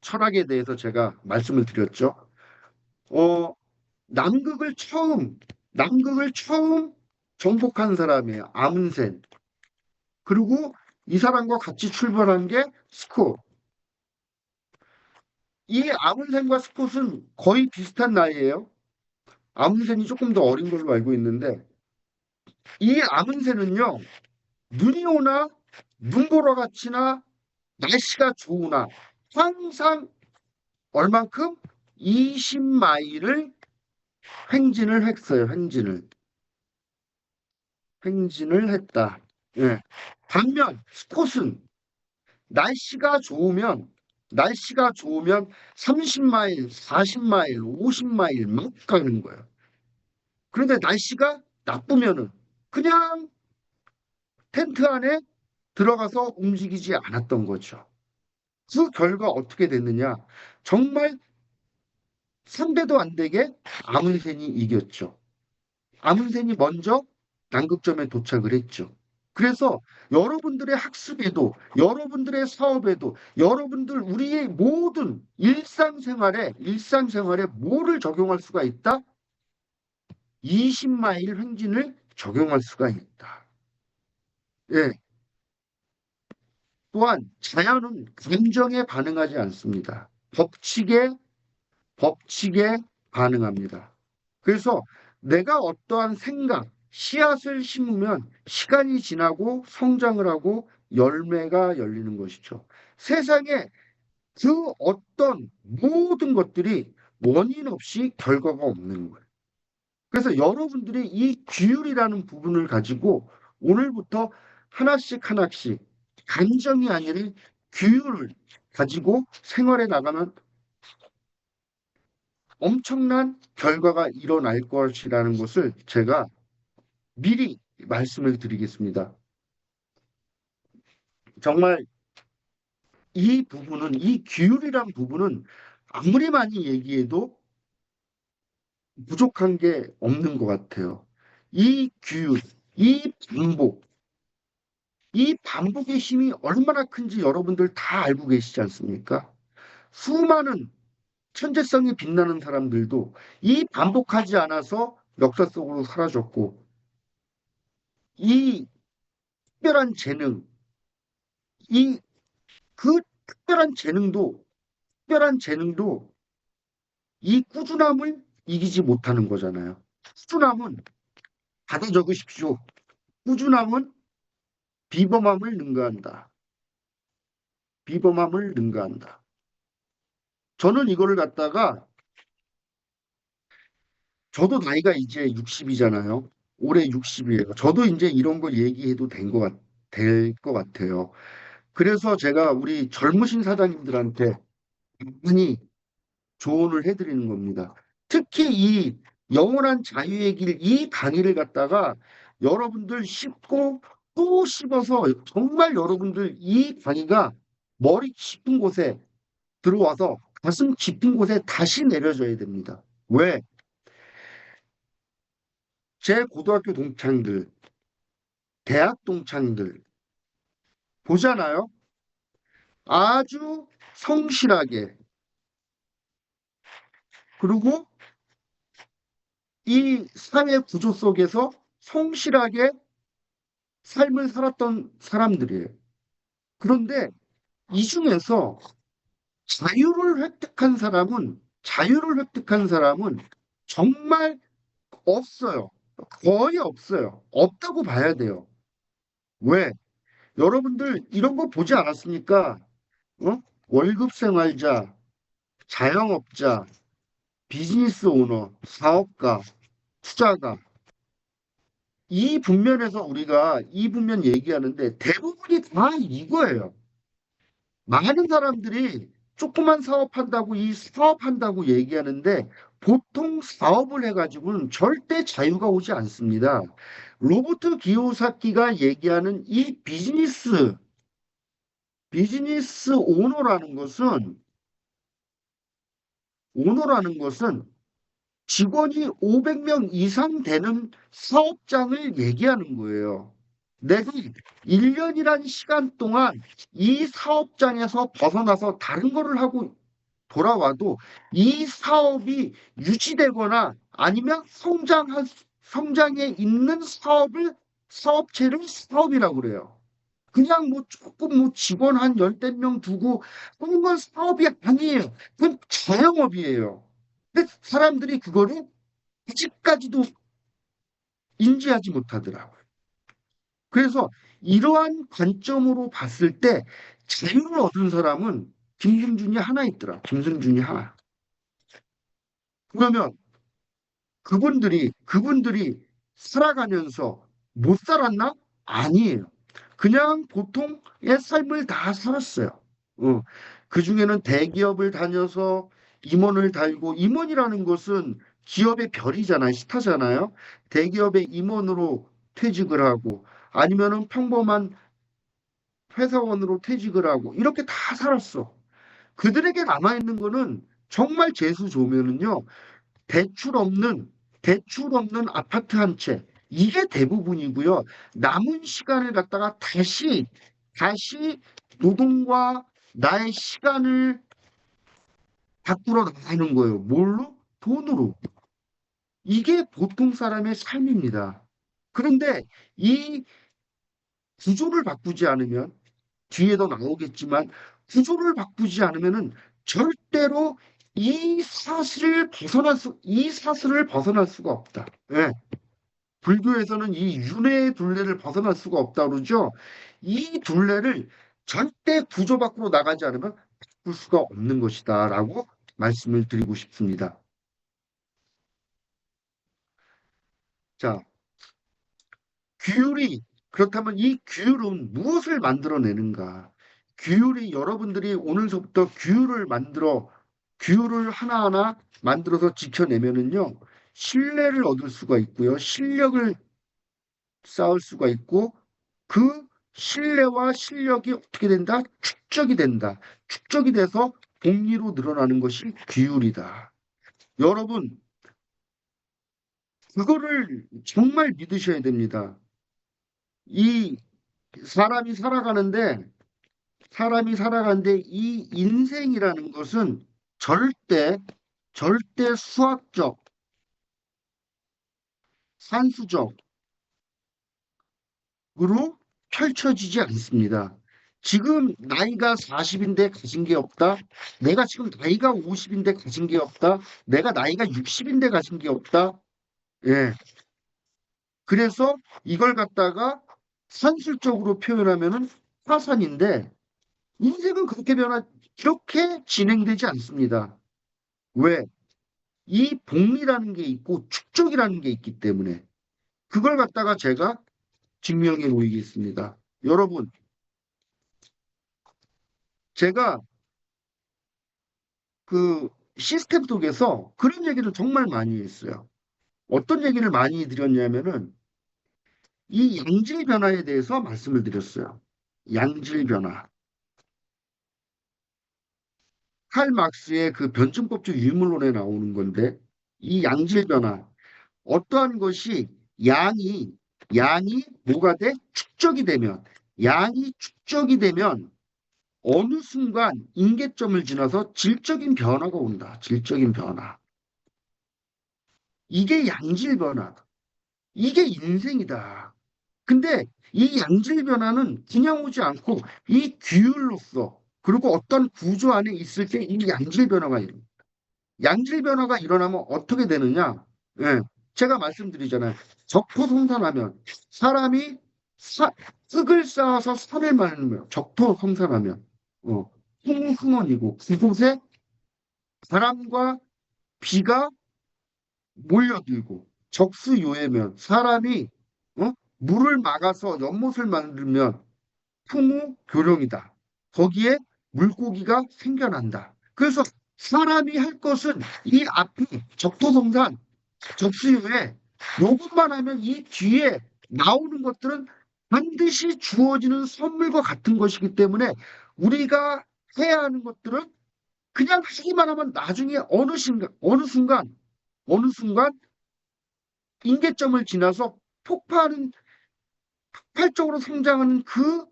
철학에 대해서 제가 말씀을 드렸죠. 어, 남극을 처음 정복한 사람이에요. 아문센. 그리고 이 사람과 같이 출발한 게 스콧. 이 아문센과 스콧은 거의 비슷한 나이예요. 아문센이 조금 더 어린 걸로 알고 있는데 이 아문센은요. 눈이 오나 눈보라 같이나 날씨가 좋으나 항상 얼만큼 20마일을 횡진을 했어요. 횡진을 했다. 예. 반면 스콧은 날씨가 좋으면 30마일, 40마일, 50마일 막 가는 거예요. 그런데 날씨가 나쁘면은 그냥 텐트 안에 들어가서 움직이지 않았던 거죠. 그 결과 어떻게 됐느냐? 정말 상대도 안 되게 아문센이 이겼죠. 아문센이 먼저 남극점에 도착을 했죠. 그래서 여러분들의 학습에도, 여러분들의 사업에도, 우리의 모든 일상생활에 뭐를 적용할 수가 있다? 20마일 횡진을 적용할 수가 있다. 예. 또한 자연은 감정에 반응하지 않습니다. 법칙에 반응합니다. 그래서 내가 어떠한 생각, 씨앗을 심으면 시간이 지나고 성장을 하고 열매가 열리는 것이죠. 세상에 그 어떤 모든 것들이 원인 없이 결과가 없는 거예요. 그래서 여러분들이 이 규율이라는 부분을 가지고 오늘부터 하나씩 감정이 아니라 규율을 가지고 생활에 나가면 엄청난 결과가 일어날 것이라는 것을 제가 미리 말씀을 드리겠습니다. 정말 이 부분은, 이 규율이란 부분은 아무리 많이 얘기해도 부족한 게 없는 것 같아요. 이 규율, 이 반복, 이 반복의 힘이 얼마나 큰지 여러분들 다 알고 계시지 않습니까? 수많은 천재성이 빛나는 사람들도 이 반복하지 않아서 역사 속으로 사라졌고, 이 특별한 재능, 이 그 특별한 재능도 이 꾸준함을 이기지 못하는 거잖아요. 꾸준함은 받아 적으십시오. 꾸준함은 비범함을 능가한다. 비범함을 능가한다. 저는 이거를 갖다가 저도 나이가 이제 60이잖아요. 올해 60이에요. 저도 이제 이런 걸 얘기해도 될 것 같아요. 그래서 제가 우리 젊으신 사장님들한테 많이 조언을 해드리는 겁니다. 특히 이 영원한 자유의 길, 이 강의를 갖다가 여러분들 씹고 또 씹어서 정말 여러분들 이 강의가 머리 깊은 곳에 들어와서 가슴 깊은 곳에 다시 내려져야 됩니다. 왜? 제 고등학교 동창들, 대학 동창들 보잖아요. 아주 성실하게 그리고 이 사회 구조 속에서 성실하게 삶을 살았던 사람들이에요. 그런데 이 중에서 자유를 획득한 사람은 정말 없어요. 거의 없어요. 없다고 봐야 돼요. 왜? 여러분들 이런 거 보지 않았습니까? 어? 월급 생활자, 자영업자, 비즈니스 오너, 사업가, 투자가 이 분면 얘기하는데 대부분이 다 이거예요. 많은 사람들이 조그만 사업한다고 이 사업한다고 얘기하는데 보통 사업을 해가지고는 절대 자유가 오지 않습니다. 로버트 기요사키가 얘기하는 이 비즈니스 오너라는 것은 직원이 500명 이상 되는 사업장을 얘기하는 거예요. 내가 1년이란 시간 동안 이 사업장에서 벗어나서 다른 거를 하고 돌아와도 이 사업이 유지되거나 아니면 성장에 있는 사업체를 사업이라고 그래요. 그냥 뭐 조금 뭐 직원 한 열댓 명 두고 하는 건 사업이 아니에요. 그건 자영업이에요. 근데 사람들이 그거를 아직까지도 인지하지 못하더라고요. 그래서 이러한 관점으로 봤을 때 자유를 얻은 사람은 김승준이 하나 있더라. 김승준이 하나. 그러면 그분들이 살아가면서 못 살았나? 아니에요. 그냥 보통의 삶을 다 살았어요. 어. 그중에는 대기업을 다녀서 임원을 달고 임원이라는 것은 기업의 별이잖아요. 스타잖아요. 대기업의 임원으로 퇴직을 하고 아니면은 평범한 회사원으로 퇴직을 하고 이렇게 다 살았어. 그들에게 남아있는 거는 정말 재수 좋으면은요. 대출 없는 대출 없는 아파트 한 채. 이게 대부분이고요. 남은 시간을 갖다가 다시 노동과 나의 시간을 바꾸러 나가는 거예요. 뭘로? 돈으로. 이게 보통 사람의 삶입니다. 그런데 이 구조를 바꾸지 않으면 뒤에도 나오겠지만 구조를 바꾸지 않으면은 절대로 이 사슬을 벗어날 수가 없다. 예. 불교에서는 이 윤회의 둘레를 벗어날 수가 없다 그러죠. 이 둘레를 절대 구조 밖으로 나가지 않으면 바꿀 수가 없는 것이다라고 말씀을 드리고 싶습니다. 자, 규율이 그렇다면 이 규율은 무엇을 만들어내는가? 규율이 여러분들이 오늘서부터 규율을 하나하나 만들어서 지켜내면은요, 신뢰를 얻을 수가 있고요, 실력을 쌓을 수가 있고, 그 신뢰와 실력이 어떻게 된다? 축적이 된다. 축적이 돼서 복리로 늘어나는 것이 규율이다. 여러분, 그거를 정말 믿으셔야 됩니다. 이 사람이 살아가는데 이 인생이라는 것은 절대 수학적, 산수적으로 펼쳐지지 않습니다. 지금 나이가 40인데 가진 게 없다. 내가 지금 나이가 50인데 가진 게 없다. 내가 나이가 60인데 가진 게 없다. 예. 그래서 이걸 갖다가 산술적으로 표현하면은 화산인데 인생은 그렇게 진행되지 않습니다. 왜? 이 복리라는 게 있고 축적이라는 게 있기 때문에 그걸 갖다가 제가 증명해 보이겠습니다. 여러분, 제가 그 시스템 속에서 그런 얘기를 정말 많이 했어요. 어떤 얘기를 많이 드렸냐면은 이 양질 변화에 대해서 말씀을 드렸어요. 양질 변화. 칼 막스의 그 변증법적 유물론에 나오는 건데 이 양질 변화 어떠한 것이 양이 뭐가 돼? 축적이 되면 양이 축적이 되면 어느 순간 임계점을 지나서 질적인 변화가 온다. 질적인 변화. 이게 양질 변화. 이게 인생이다. 근데 이 양질 변화는 그냥 오지 않고 이 규율로서 그리고 어떤 구조 안에 있을 때 이 양질 변화가 일어나. 양질 변화가 일어나면 어떻게 되느냐? 예, 제가 말씀드리잖아요. 적토성산하면 사람이 사, 흙을 쌓아서 산을 만들면 적토성산하면 흥원이고 그곳에 바람과 비가 몰려들고 적수요해면 사람이 물을 막아서 연못을 만들면 풍우교룡이다. 거기에 물고기가 생겨난다. 그래서 사람이 할 것은 이 앞에 적토성산, 적수요해 요것만 하면 이 뒤에 나오는 것들은 반드시 주어지는 선물과 같은 것이기 때문에 우리가 해야 하는 것들은 그냥 하기만 하면 나중에 어느 순간 임계점을 지나서 폭발적으로 성장하는 그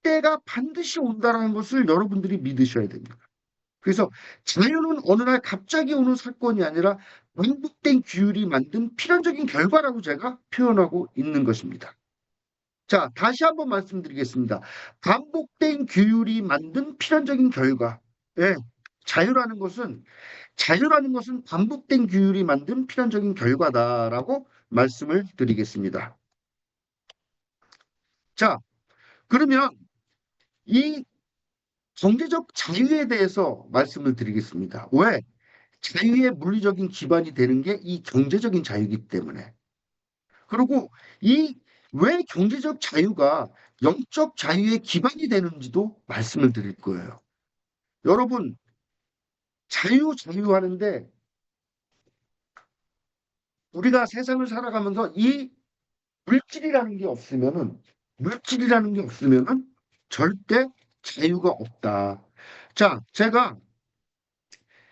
때가 반드시 온다는 것을 여러분들이 믿으셔야 됩니다. 그래서 자연은 어느 날 갑자기 오는 사건이 아니라 반복된 규율이 만든 필연적인 결과라고 제가 표현하고 있는 것입니다. 자, 다시 한번 말씀드리겠습니다. 반복된 규율이 만든 필연적인 결과. 예, 자유라는 것은 반복된 규율이 만든 필연적인 결과다라고 말씀을 드리겠습니다. 자, 그러면 이 경제적 자유에 대해서 말씀을 드리겠습니다. 왜? 자유의 물리적인 기반이 되는 게 이 경제적인 자유이기 때문에. 그리고 이 왜 경제적 자유가 영적 자유의 기반이 되는지도 말씀을 드릴 거예요. 여러분, 자유 하는데 우리가 세상을 살아가면서 이 물질이라는 게 없으면은 절대 자유가 없다. 자, 제가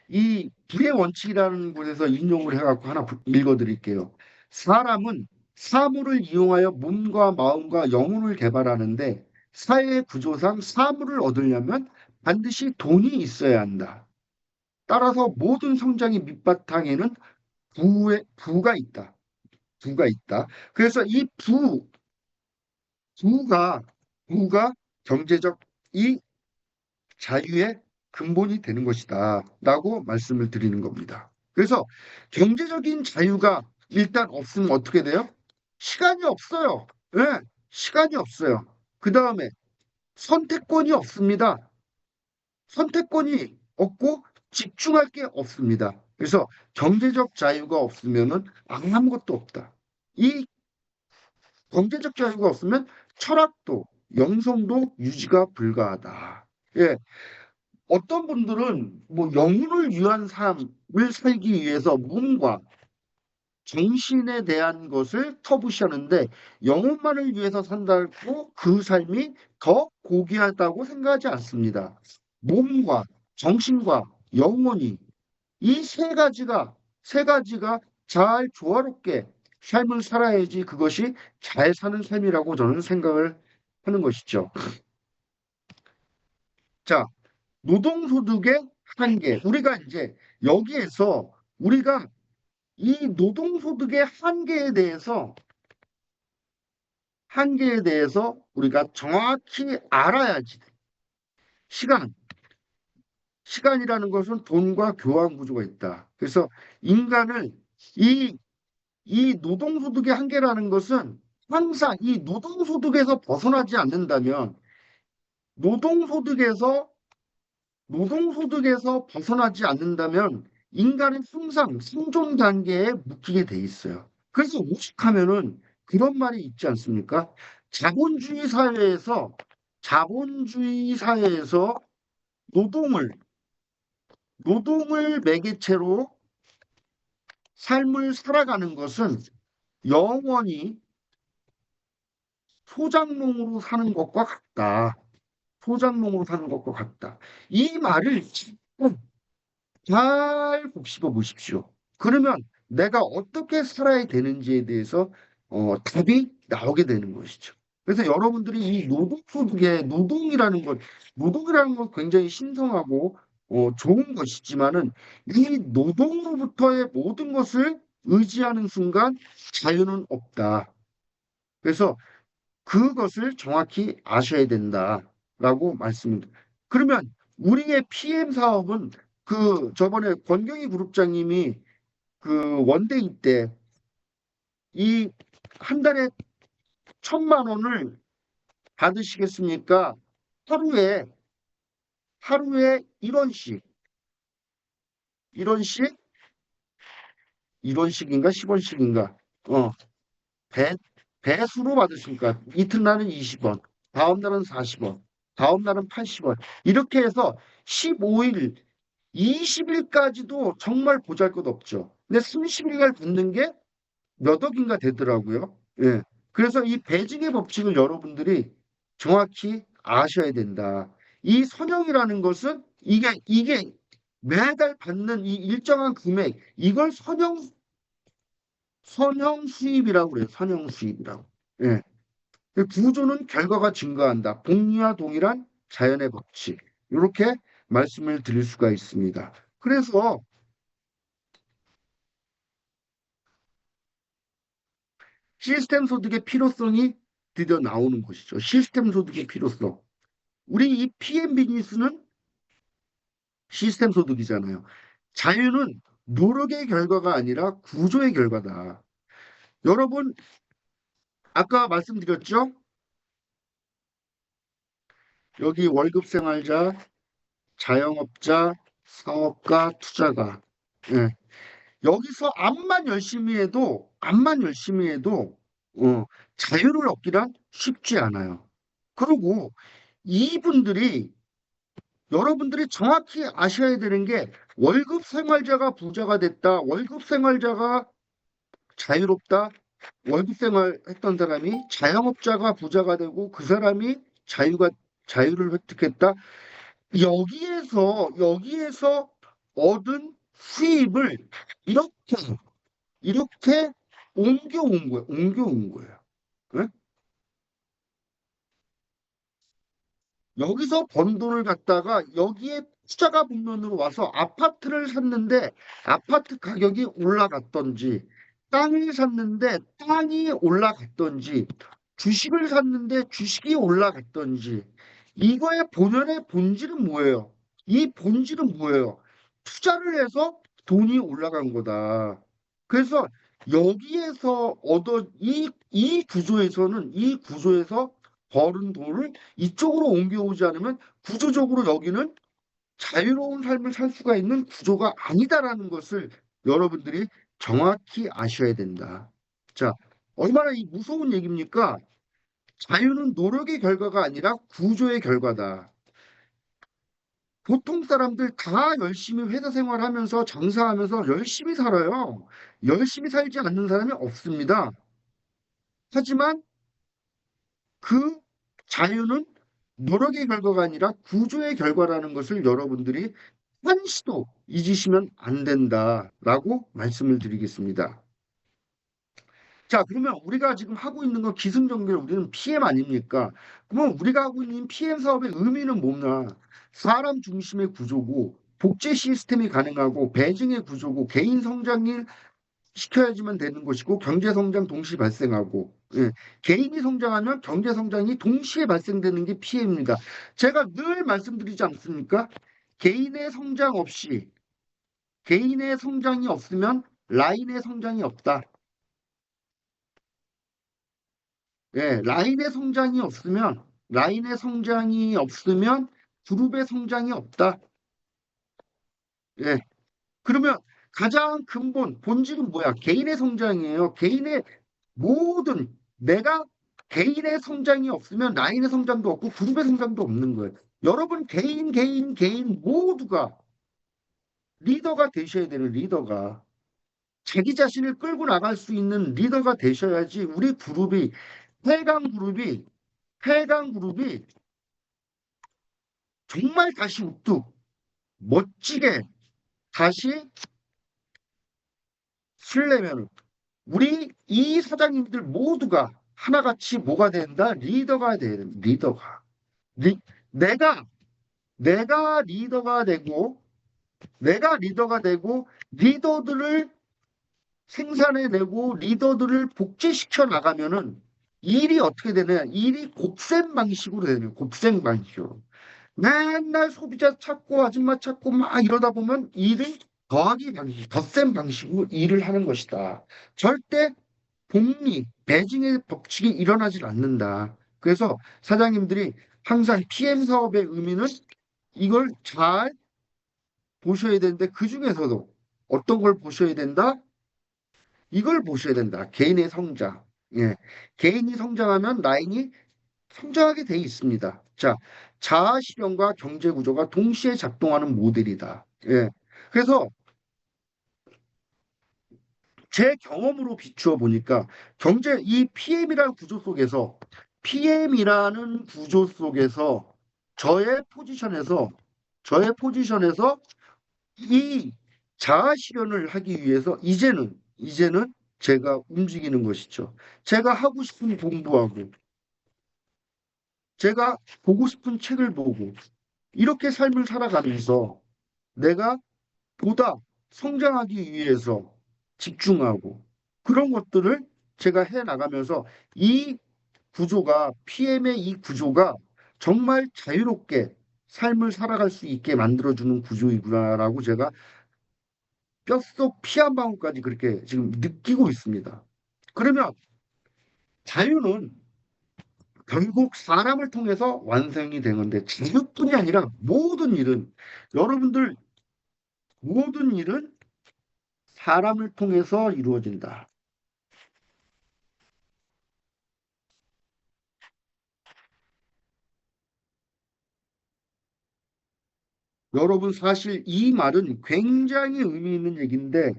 이 불의 원칙이라는 곳에서 인용을 해갖고 하나 읽어드릴게요. 사람은 사물을 이용하여 몸과 마음과 영혼을 개발하는데 사회 구조상 사물을 얻으려면 반드시 돈이 있어야 한다. 따라서 모든 성장의 밑바탕에는 부가 있다. 부가 있다. 그래서 이 부가, 부가 경제적 이 자유의 근본이 되는 것이다. 라고 말씀을 드리는 겁니다. 그래서 경제적인 자유가 일단 없으면 어떻게 돼요? 시간이 없어요. 예, 시간이 없어요. 그 다음에 선택권이 없습니다. 선택권이 없고 집중할 게 없습니다. 그래서 경제적 자유가 없으면은 아무것도 없다. 이 경제적 자유가 없으면 철학도, 영성도 유지가 불가하다. 예, 어떤 분들은 뭐 영혼을 위한 삶을 살기 위해서 몸과 정신에 대한 것을 터부시하는데 영혼만을 위해서 산다고 그 삶이 더 고귀하다고 생각하지 않습니다. 몸과 정신과 영혼이 이 세 가지가 잘 조화롭게 삶을 살아야지 그것이 잘 사는 삶이라고 저는 생각을 하는 것이죠. 자, 노동소득의 한계. 우리가 이제 여기에서 우리가 이 노동소득의 한계에 대해서 우리가 정확히 알아야지. 시간, 시간이라는 것은 돈과 교환 구조가 있다. 그래서 인간을 이, 이 노동소득의 한계라는 것은 항상 이 노동소득에서 벗어나지 않는다면 노동소득에서 노동소득에서 벗어나지 않는다면 인간은 항상 생존 단계에 묶이게 돼 있어요. 그래서 오죽하면은 그런 말이 있지 않습니까? 자본주의 사회에서 자본주의 사회에서 노동을 노동을 매개체로 삶을 살아가는 것은 영원히 소장농으로 사는 것과 같다. 소장농으로 사는 것과 같다. 이 말을 잘 곱씹어 보십시오. 그러면 내가 어떻게 살아야 되는지에 대해서 답이 나오게 되는 것이죠. 그래서 여러분들이 이 노동소득의 노동이라는 건 굉장히 신성하고 좋은 것이지만은 이 노동으로부터의 모든 것을 의지하는 순간 자유는 없다. 그래서 그것을 정확히 아셔야 된다라고 말씀을. 그러면 우리의 PM 사업은 그 저번에 권경희 그룹장님이 그 원데이 때 이 한 달에 1,000만 원을 받으시겠습니까? 하루에 하루에 1원씩 1원씩 1원씩인가 10원씩인가 배 배수로 받으십니까? 이튿날은 20원, 다음 날은 40원, 다음 날은 80원. 이렇게 해서 15일 20일까지도 정말 보잘것없죠. 근데 30일간 붙는 게 몇 억인가 되더라고요. 예. 그래서 이 배징의 법칙을 여러분들이 정확히 아셔야 된다. 이 선형이라는 것은 이게 매달 받는 이 일정한 금액 이걸 선형 수입이라고 그래요. 선형 수입이라고. 예. 그 구조는 결과가 증가한다. 복리와 동일한 자연의 법칙. 이렇게 말씀을 드릴 수가 있습니다. 그래서 시스템 소득의 필요성이 드디어 나오는 것이죠. 시스템 소득의 필요성. 우리 이 PM 비즈니스는 시스템 소득이잖아요. 자유는 노력의 결과가 아니라 구조의 결과다. 여러분, 아까 말씀드렸죠? 여기 월급 생활자, 자영업자, 사업가, 투자가. 예. 여기서 암만 열심히 해도 어, 자유를 얻기란 쉽지 않아요. 그리고 이분들이 여러분들이 정확히 아셔야 되는 게 월급 생활자가 부자가 됐다. 월급 생활자가 자유롭다. 월급 생활했던 사람이 자영업자가 부자가 되고 그 사람이 자유를 획득했다. 여기에서 얻은 수입을 이렇게 이렇게 옮겨온 거예요. 옮겨온 거예요. 예? 여기서 번 돈을 갖다가 여기에 투자가 국면으로 와서 아파트를 샀는데 아파트 가격이 올라갔던지 땅을 샀는데 땅이 올라갔던지 주식을 샀는데 주식이 올라갔던지 이거의 본연의 본질은 뭐예요? 이 본질은 뭐예요? 투자를 해서 돈이 올라간 거다. 그래서 여기에서 이 구조에서 벌은 돈을 이쪽으로 옮겨오지 않으면 구조적으로 여기는 자유로운 삶을 살 수가 있는 구조가 아니다라는 것을 여러분들이 정확히 아셔야 된다. 자, 얼마나 이 무서운 얘기입니까? 자유는 노력의 결과가 아니라 구조의 결과다. 보통 사람들 다 열심히 회사 생활하면서 장사하면서 열심히 살아요. 열심히 살지 않는 사람이 없습니다. 하지만 그 자유는 노력의 결과가 아니라 구조의 결과라는 것을 여러분들이 한시도 잊으시면 안 된다라고 말씀을 드리겠습니다. 자, 그러면 우리가 지금 하고 있는 건 기승전결 우리는 PM 아닙니까? 그러면 우리가 하고 있는 PM 사업의 의미는 뭐냐? 사람 중심의 구조고 복제 시스템이 가능하고 배증의 구조고 개인 성장을 시켜야지만 되는 것이고 경제 성장 동시 발생하고 예. 개인이 성장하면 경제 성장이 동시에 발생되는 게 PM입니다. 제가 늘 말씀드리지 않습니까? 개인의 성장 없이 개인의 성장이 없으면 라인의 성장이 없다. 예, 라인의 성장이 없으면 그룹의 성장이 없다. 예. 그러면 가장 근본 본질은 뭐야? 개인의 성장이에요. 개인의 모든 내가 개인의 성장이 없으면 라인의 성장도 없고 그룹의 성장도 없는 거예요. 여러분 개인 모두가 리더가 되셔야 되는 리더가 자기 자신을 끌고 나갈 수 있는 리더가 되셔야지 우리 그룹이 해강 그룹이 해강 그룹이 정말 다시 우뚝 멋지게 다시 쓰려면 우리 이 사장님들 모두가 하나같이 뭐가 된다? 리더가 돼야 된다. 리더가. 리, 내가 내가 리더가 되고 리더들을 생산해내고 리더들을 복제시켜 나가면은 일이 어떻게 되냐? 일이 곱셈 방식으로 되는 곱셈 방식으로. 맨날 소비자 찾고 아줌마 찾고 막 이러다 보면 일이 더하기 방식, 덧셈 방식으로 일을 하는 것이다. 절대 복리, 배징의 법칙이 일어나질 않는다. 그래서 사장님들이 항상 PM 사업의 의미는 이걸 잘 보셔야 되는데 그 중에서도 어떤 걸 보셔야 된다? 이걸 보셔야 된다. 개인의 성장. 예. 개인이 성장하면 라인이 성장하게 돼 있습니다. 자, 자아 실현과 경제 구조가 동시에 작동하는 모델이다. 예. 그래서 제 경험으로 비추어 보니까 이 PM이라는 구조 속에서 저의 포지션에서 이 자아 실현을 하기 위해서 이제는 제가 움직이는 것이죠. 제가 하고 싶은 공부하고 제가 보고 싶은 책을 보고 이렇게 삶을 살아가면서 내가 보다 성장하기 위해서 집중하고 그런 것들을 제가 해 나가면서 이 PM의 이 구조가 정말 자유롭게 삶을 살아갈 수 있게 만들어주는 구조이구나라고 제가 뼛속 피 한 방울까지 그렇게 지금 느끼고 있습니다. 그러면 자유는 결국 사람을 통해서 완성이 되는데 자유뿐이 아니라 여러분들 모든 일은 사람을 통해서 이루어진다. 여러분 사실 이 말은 굉장히 의미 있는 얘기인데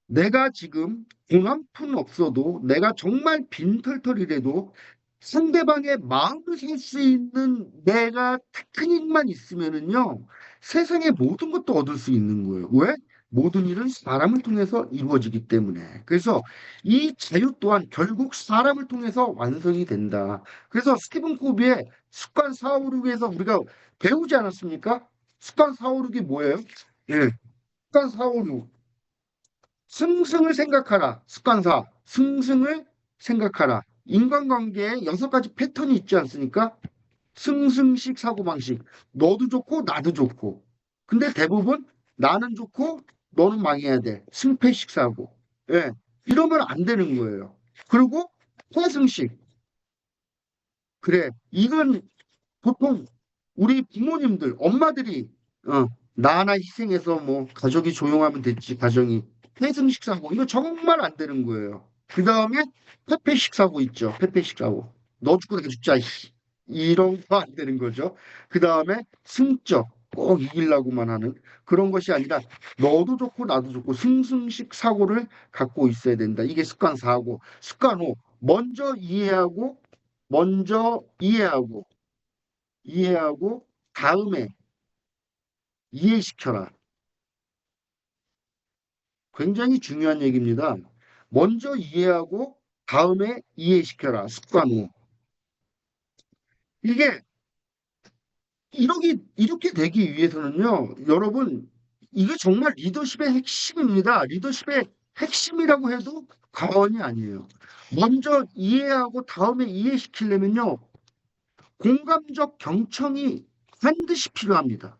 내가 지금 돈 한 푼 없어도 내가 정말 빈털털이라도 상대방의 마음을 살 수 있는 내가 테크닉만 있으면은요 세상의 모든 것도 얻을 수 있는 거예요. 왜? 모든 일은 사람을 통해서 이루어지기 때문에. 그래서 이 자유 또한 결국 사람을 통해서 완성이 된다. 그래서 스티븐 코비의 습관 456에서 우리가 배우지 않았습니까? 습관 456이 뭐예요? 예, 습관 456. 승승을 생각하라. 습관사. 승승을 생각하라. 인간관계에 6가지 패턴이 있지 않습니까? 승승식 사고방식. 너도 좋고 나도 좋고. 근데 대부분 나는 좋고 너는 망해야 돼. 승패식 사고. 예. 이러면 안 되는 거예요. 그리고 회승식. 그래. 이건 보통 우리 부모님들, 엄마들이 나 하나 희생해서 뭐 가족이 조용하면 됐지, 가정이. 회승식 사고. 이거 정말 안 되는 거예요. 그 다음에 페페식 사고 있죠. 페페식 사고. 너 죽고 내가 죽자. 이런 거 안 되는 거죠. 그 다음에 승적. 꼭 이기려고만 하는 그런 것이 아니라 너도 좋고 나도 좋고 승승식 사고를 갖고 있어야 된다. 이게 습관 4고 습관 5. 먼저 이해하고 다음에 이해시켜라. 굉장히 중요한 얘기입니다. 먼저 이해하고 다음에 이해시켜라. 습관 5. 이게 이렇게 되기 위해서는요, 여러분, 이게 정말 리더십의 핵심입니다. 리더십의 핵심이라고 해도 과언이 아니에요. 먼저 이해하고 다음에 이해시키려면요, 공감적 경청이 반드시 필요합니다.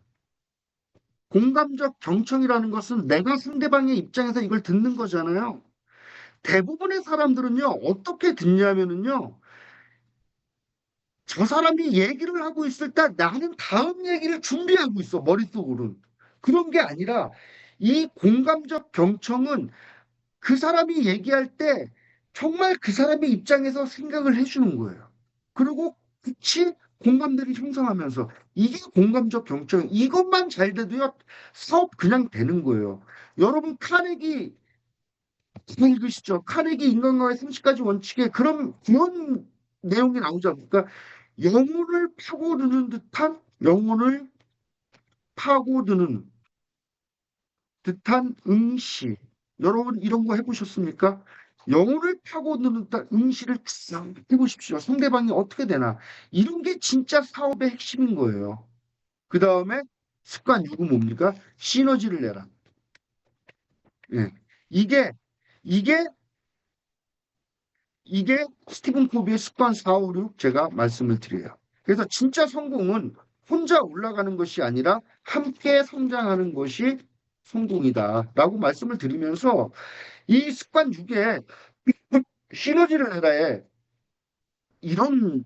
공감적 경청이라는 것은 내가 상대방의 입장에서 이걸 듣는 거잖아요. 대부분의 사람들은요, 어떻게 듣냐면은요, 저 사람이 얘기를 하고 있을 때 나는 다음 얘기를 준비하고 있어, 머릿속으로는. 그런 게 아니라 이 공감적 경청은 그 사람이 얘기할 때 정말 그 사람의 입장에서 생각을 해주는 거예요. 그리고 같이 공감대를 형성하면서 이게 공감적 경청, 이것만 잘 돼도요, 사업 그냥 되는 거예요. 여러분, 잘 읽으시죠? 카네기 인간과의 30가지 원칙에 그런 내용이 나오지 않습니까? 영혼을 파고드는 듯한 응시. 여러분 이런 거 해보셨습니까? 영혼을 파고드는 듯한 응시를 쫙 해보십시오. 상대방이 어떻게 되나. 이런 게 진짜 사업의 핵심인 거예요. 그 다음에 습관 6은 뭡니까? 시너지를 내라. 예. 이게, 이게, 이게 스티븐 코비의 습관 4, 5, 6 제가 말씀을 드려요. 그래서 진짜 성공은 혼자 올라가는 것이 아니라 함께 성장하는 것이 성공이다라고 말씀을 드리면서 이 습관 6에 시너지를 내라에 이런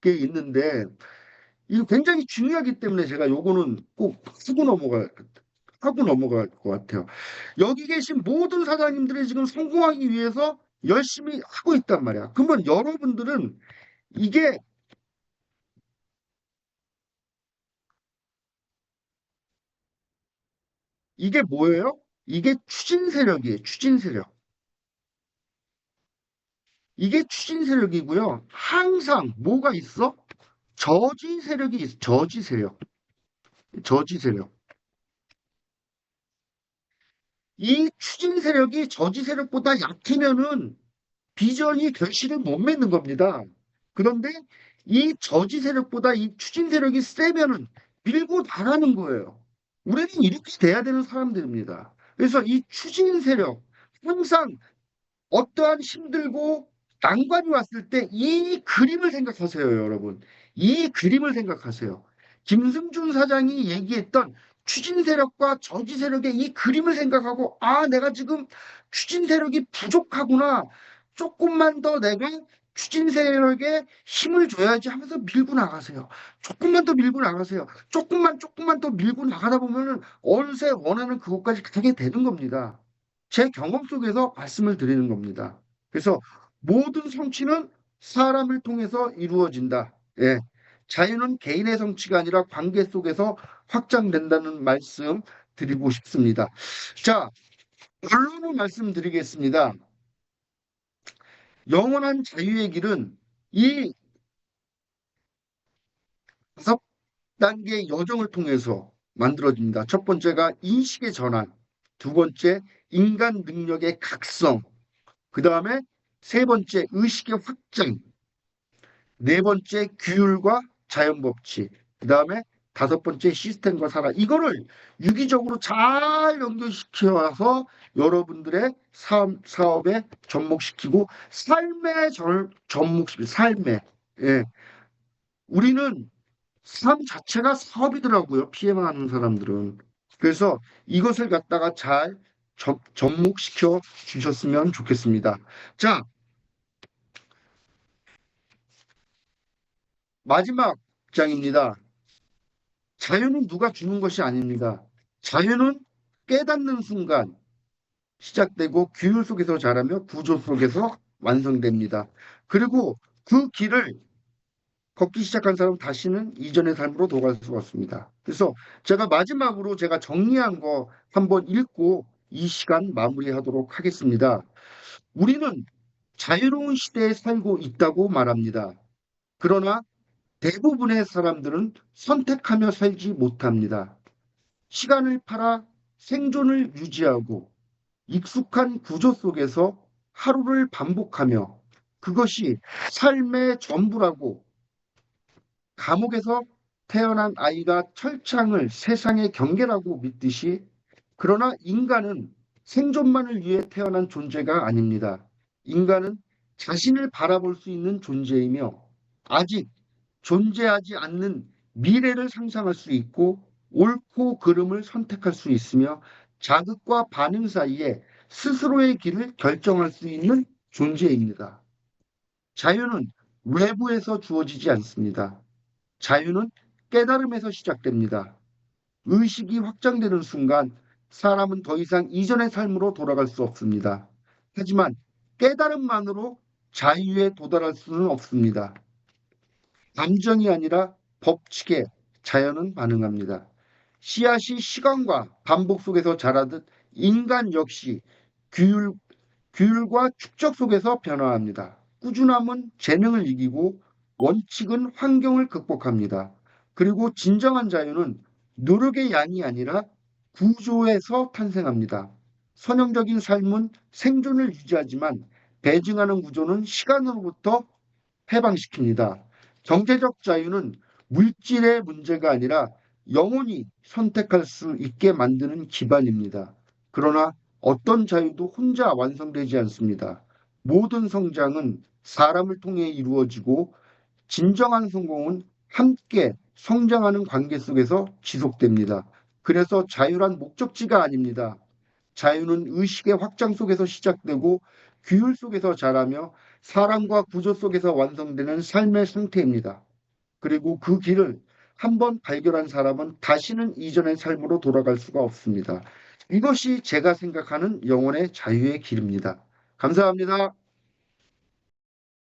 게 있는데 이거 굉장히 중요하기 때문에 제가 요거는 꼭 하고 넘어갈 것 같아요. 여기 계신 모든 사장님들이 지금 성공하기 위해서 열심히 하고 있단 말이야. 그러면 여러분들은 이게 이게 뭐예요? 이게 추진 세력이에요. 추진 세력. 이게 추진 세력이고요. 항상 뭐가 있어? 저지 세력이 있어. 저지 세력. 저지 세력. 이 추진 세력이 저지 세력보다 약하면은 비전이 결실을 못 맺는 겁니다. 그런데 이 저지 세력보다 이 추진 세력이 세면은 밀고 나가는 거예요. 우리는 이렇게 돼야 되는 사람들입니다. 그래서 이 추진 세력, 항상 어떠한 힘들고 난관이 왔을 때 이 그림을 생각하세요, 여러분. 이 그림을 생각하세요. 김승준 사장이 얘기했던 추진 세력과 저지 세력의 이 그림을 생각하고, 아, 내가 지금 추진 세력이 부족하구나. 조금만 더 내가 추진 세력에 힘을 줘야지 하면서 밀고 나가세요. 조금만 더 밀고 나가세요. 조금만 더 밀고 나가다 보면은 어느새 원하는 그곳까지 가게 되는 겁니다. 제 경험 속에서 말씀을 드리는 겁니다. 그래서 모든 성취는 사람을 통해서 이루어진다. 예. 자유는 개인의 성취가 아니라 관계 속에서 확장된다는 말씀 드리고 싶습니다. 자, 결론을 말씀드리겠습니다. 영원한 자유의 길은 이 5단계 여정을 통해서 만들어집니다. 첫 번째가 인식의 전환, 두 번째 인간 능력의 각성, 그 다음에 세 번째 의식의 확장, 네 번째 규율과 자연 법칙, 그 다음에 다섯 번째 시스템과 산업. 이거를 유기적으로 잘 연결시켜서 여러분들의 사업에 접목시키고 접목시키고 삶에. 예. 우리는 삶 자체가 사업이더라고요. 피해망하는 사람들은. 그래서 이것을 갖다가 잘 접목시켜 주셨으면 좋겠습니다. 자, 마지막 장입니다. 자유는 누가 주는 것이 아닙니다. 자유는 깨닫는 순간, 시작되고 규율 속에서 자라며 구조 속에서 완성됩니다. 그리고 그 길을 걷기 시작한 사람은 다시는 이전의 삶으로 돌아갈 수가 없습니다. 그래서 제가 마지막으로 제가 정리한 거 한번 읽고 이 시간 마무리하도록 하겠습니다. 우리는 자유로운 시대에 살고 있다고 말합니다. 그러나 대부분의 사람들은 선택하며 살지 못합니다. 시간을 팔아 생존을 유지하고 익숙한 구조 속에서 하루를 반복하며 그것이 삶의 전부라고 감옥에서 태어난 아이가 철창을 세상의 경계라고 믿듯이 그러나 인간은 생존만을 위해 태어난 존재가 아닙니다. 인간은 자신을 바라볼 수 있는 존재이며 아직 존재하지 않는 미래를 상상할 수 있고 옳고 그름을 선택할 수 있으며 자극과 반응 사이에 스스로의 길을 결정할 수 있는 존재입니다. 자유는 외부에서 주어지지 않습니다. 자유는 깨달음에서 시작됩니다. 의식이 확장되는 순간 사람은 더 이상 이전의 삶으로 돌아갈 수 없습니다. 하지만 깨달음만으로 자유에 도달할 수는 없습니다. 감정이 아니라 법칙에 자연은 반응합니다. 씨앗이 시간과 반복 속에서 자라듯 인간 역시 규율, 규율과 축적 속에서 변화합니다. 꾸준함은 재능을 이기고 원칙은 환경을 극복합니다. 그리고 진정한 자유는 노력의 양이 아니라 구조에서 탄생합니다. 선형적인 삶은 생존을 유지하지만 배증하는 구조는 시간으로부터 해방시킵니다. 경제적 자유는 물질의 문제가 아니라 영혼이 선택할 수 있게 만드는 기반입니다. 그러나 어떤 자유도 혼자 완성되지 않습니다. 모든 성장은 사람을 통해 이루어지고 진정한 성공은 함께 성장하는 관계 속에서 지속됩니다. 그래서 자유란 목적지가 아닙니다. 자유는 의식의 확장 속에서 시작되고 규율 속에서 자라며 사랑과 구조 속에서 완성되는 삶의 상태입니다. 그리고 그 길을 한번 발견한 사람은 다시는 이전의 삶으로 돌아갈 수가 없습니다. 이것이 제가 생각하는 영혼의 자유의 길입니다. 감사합니다.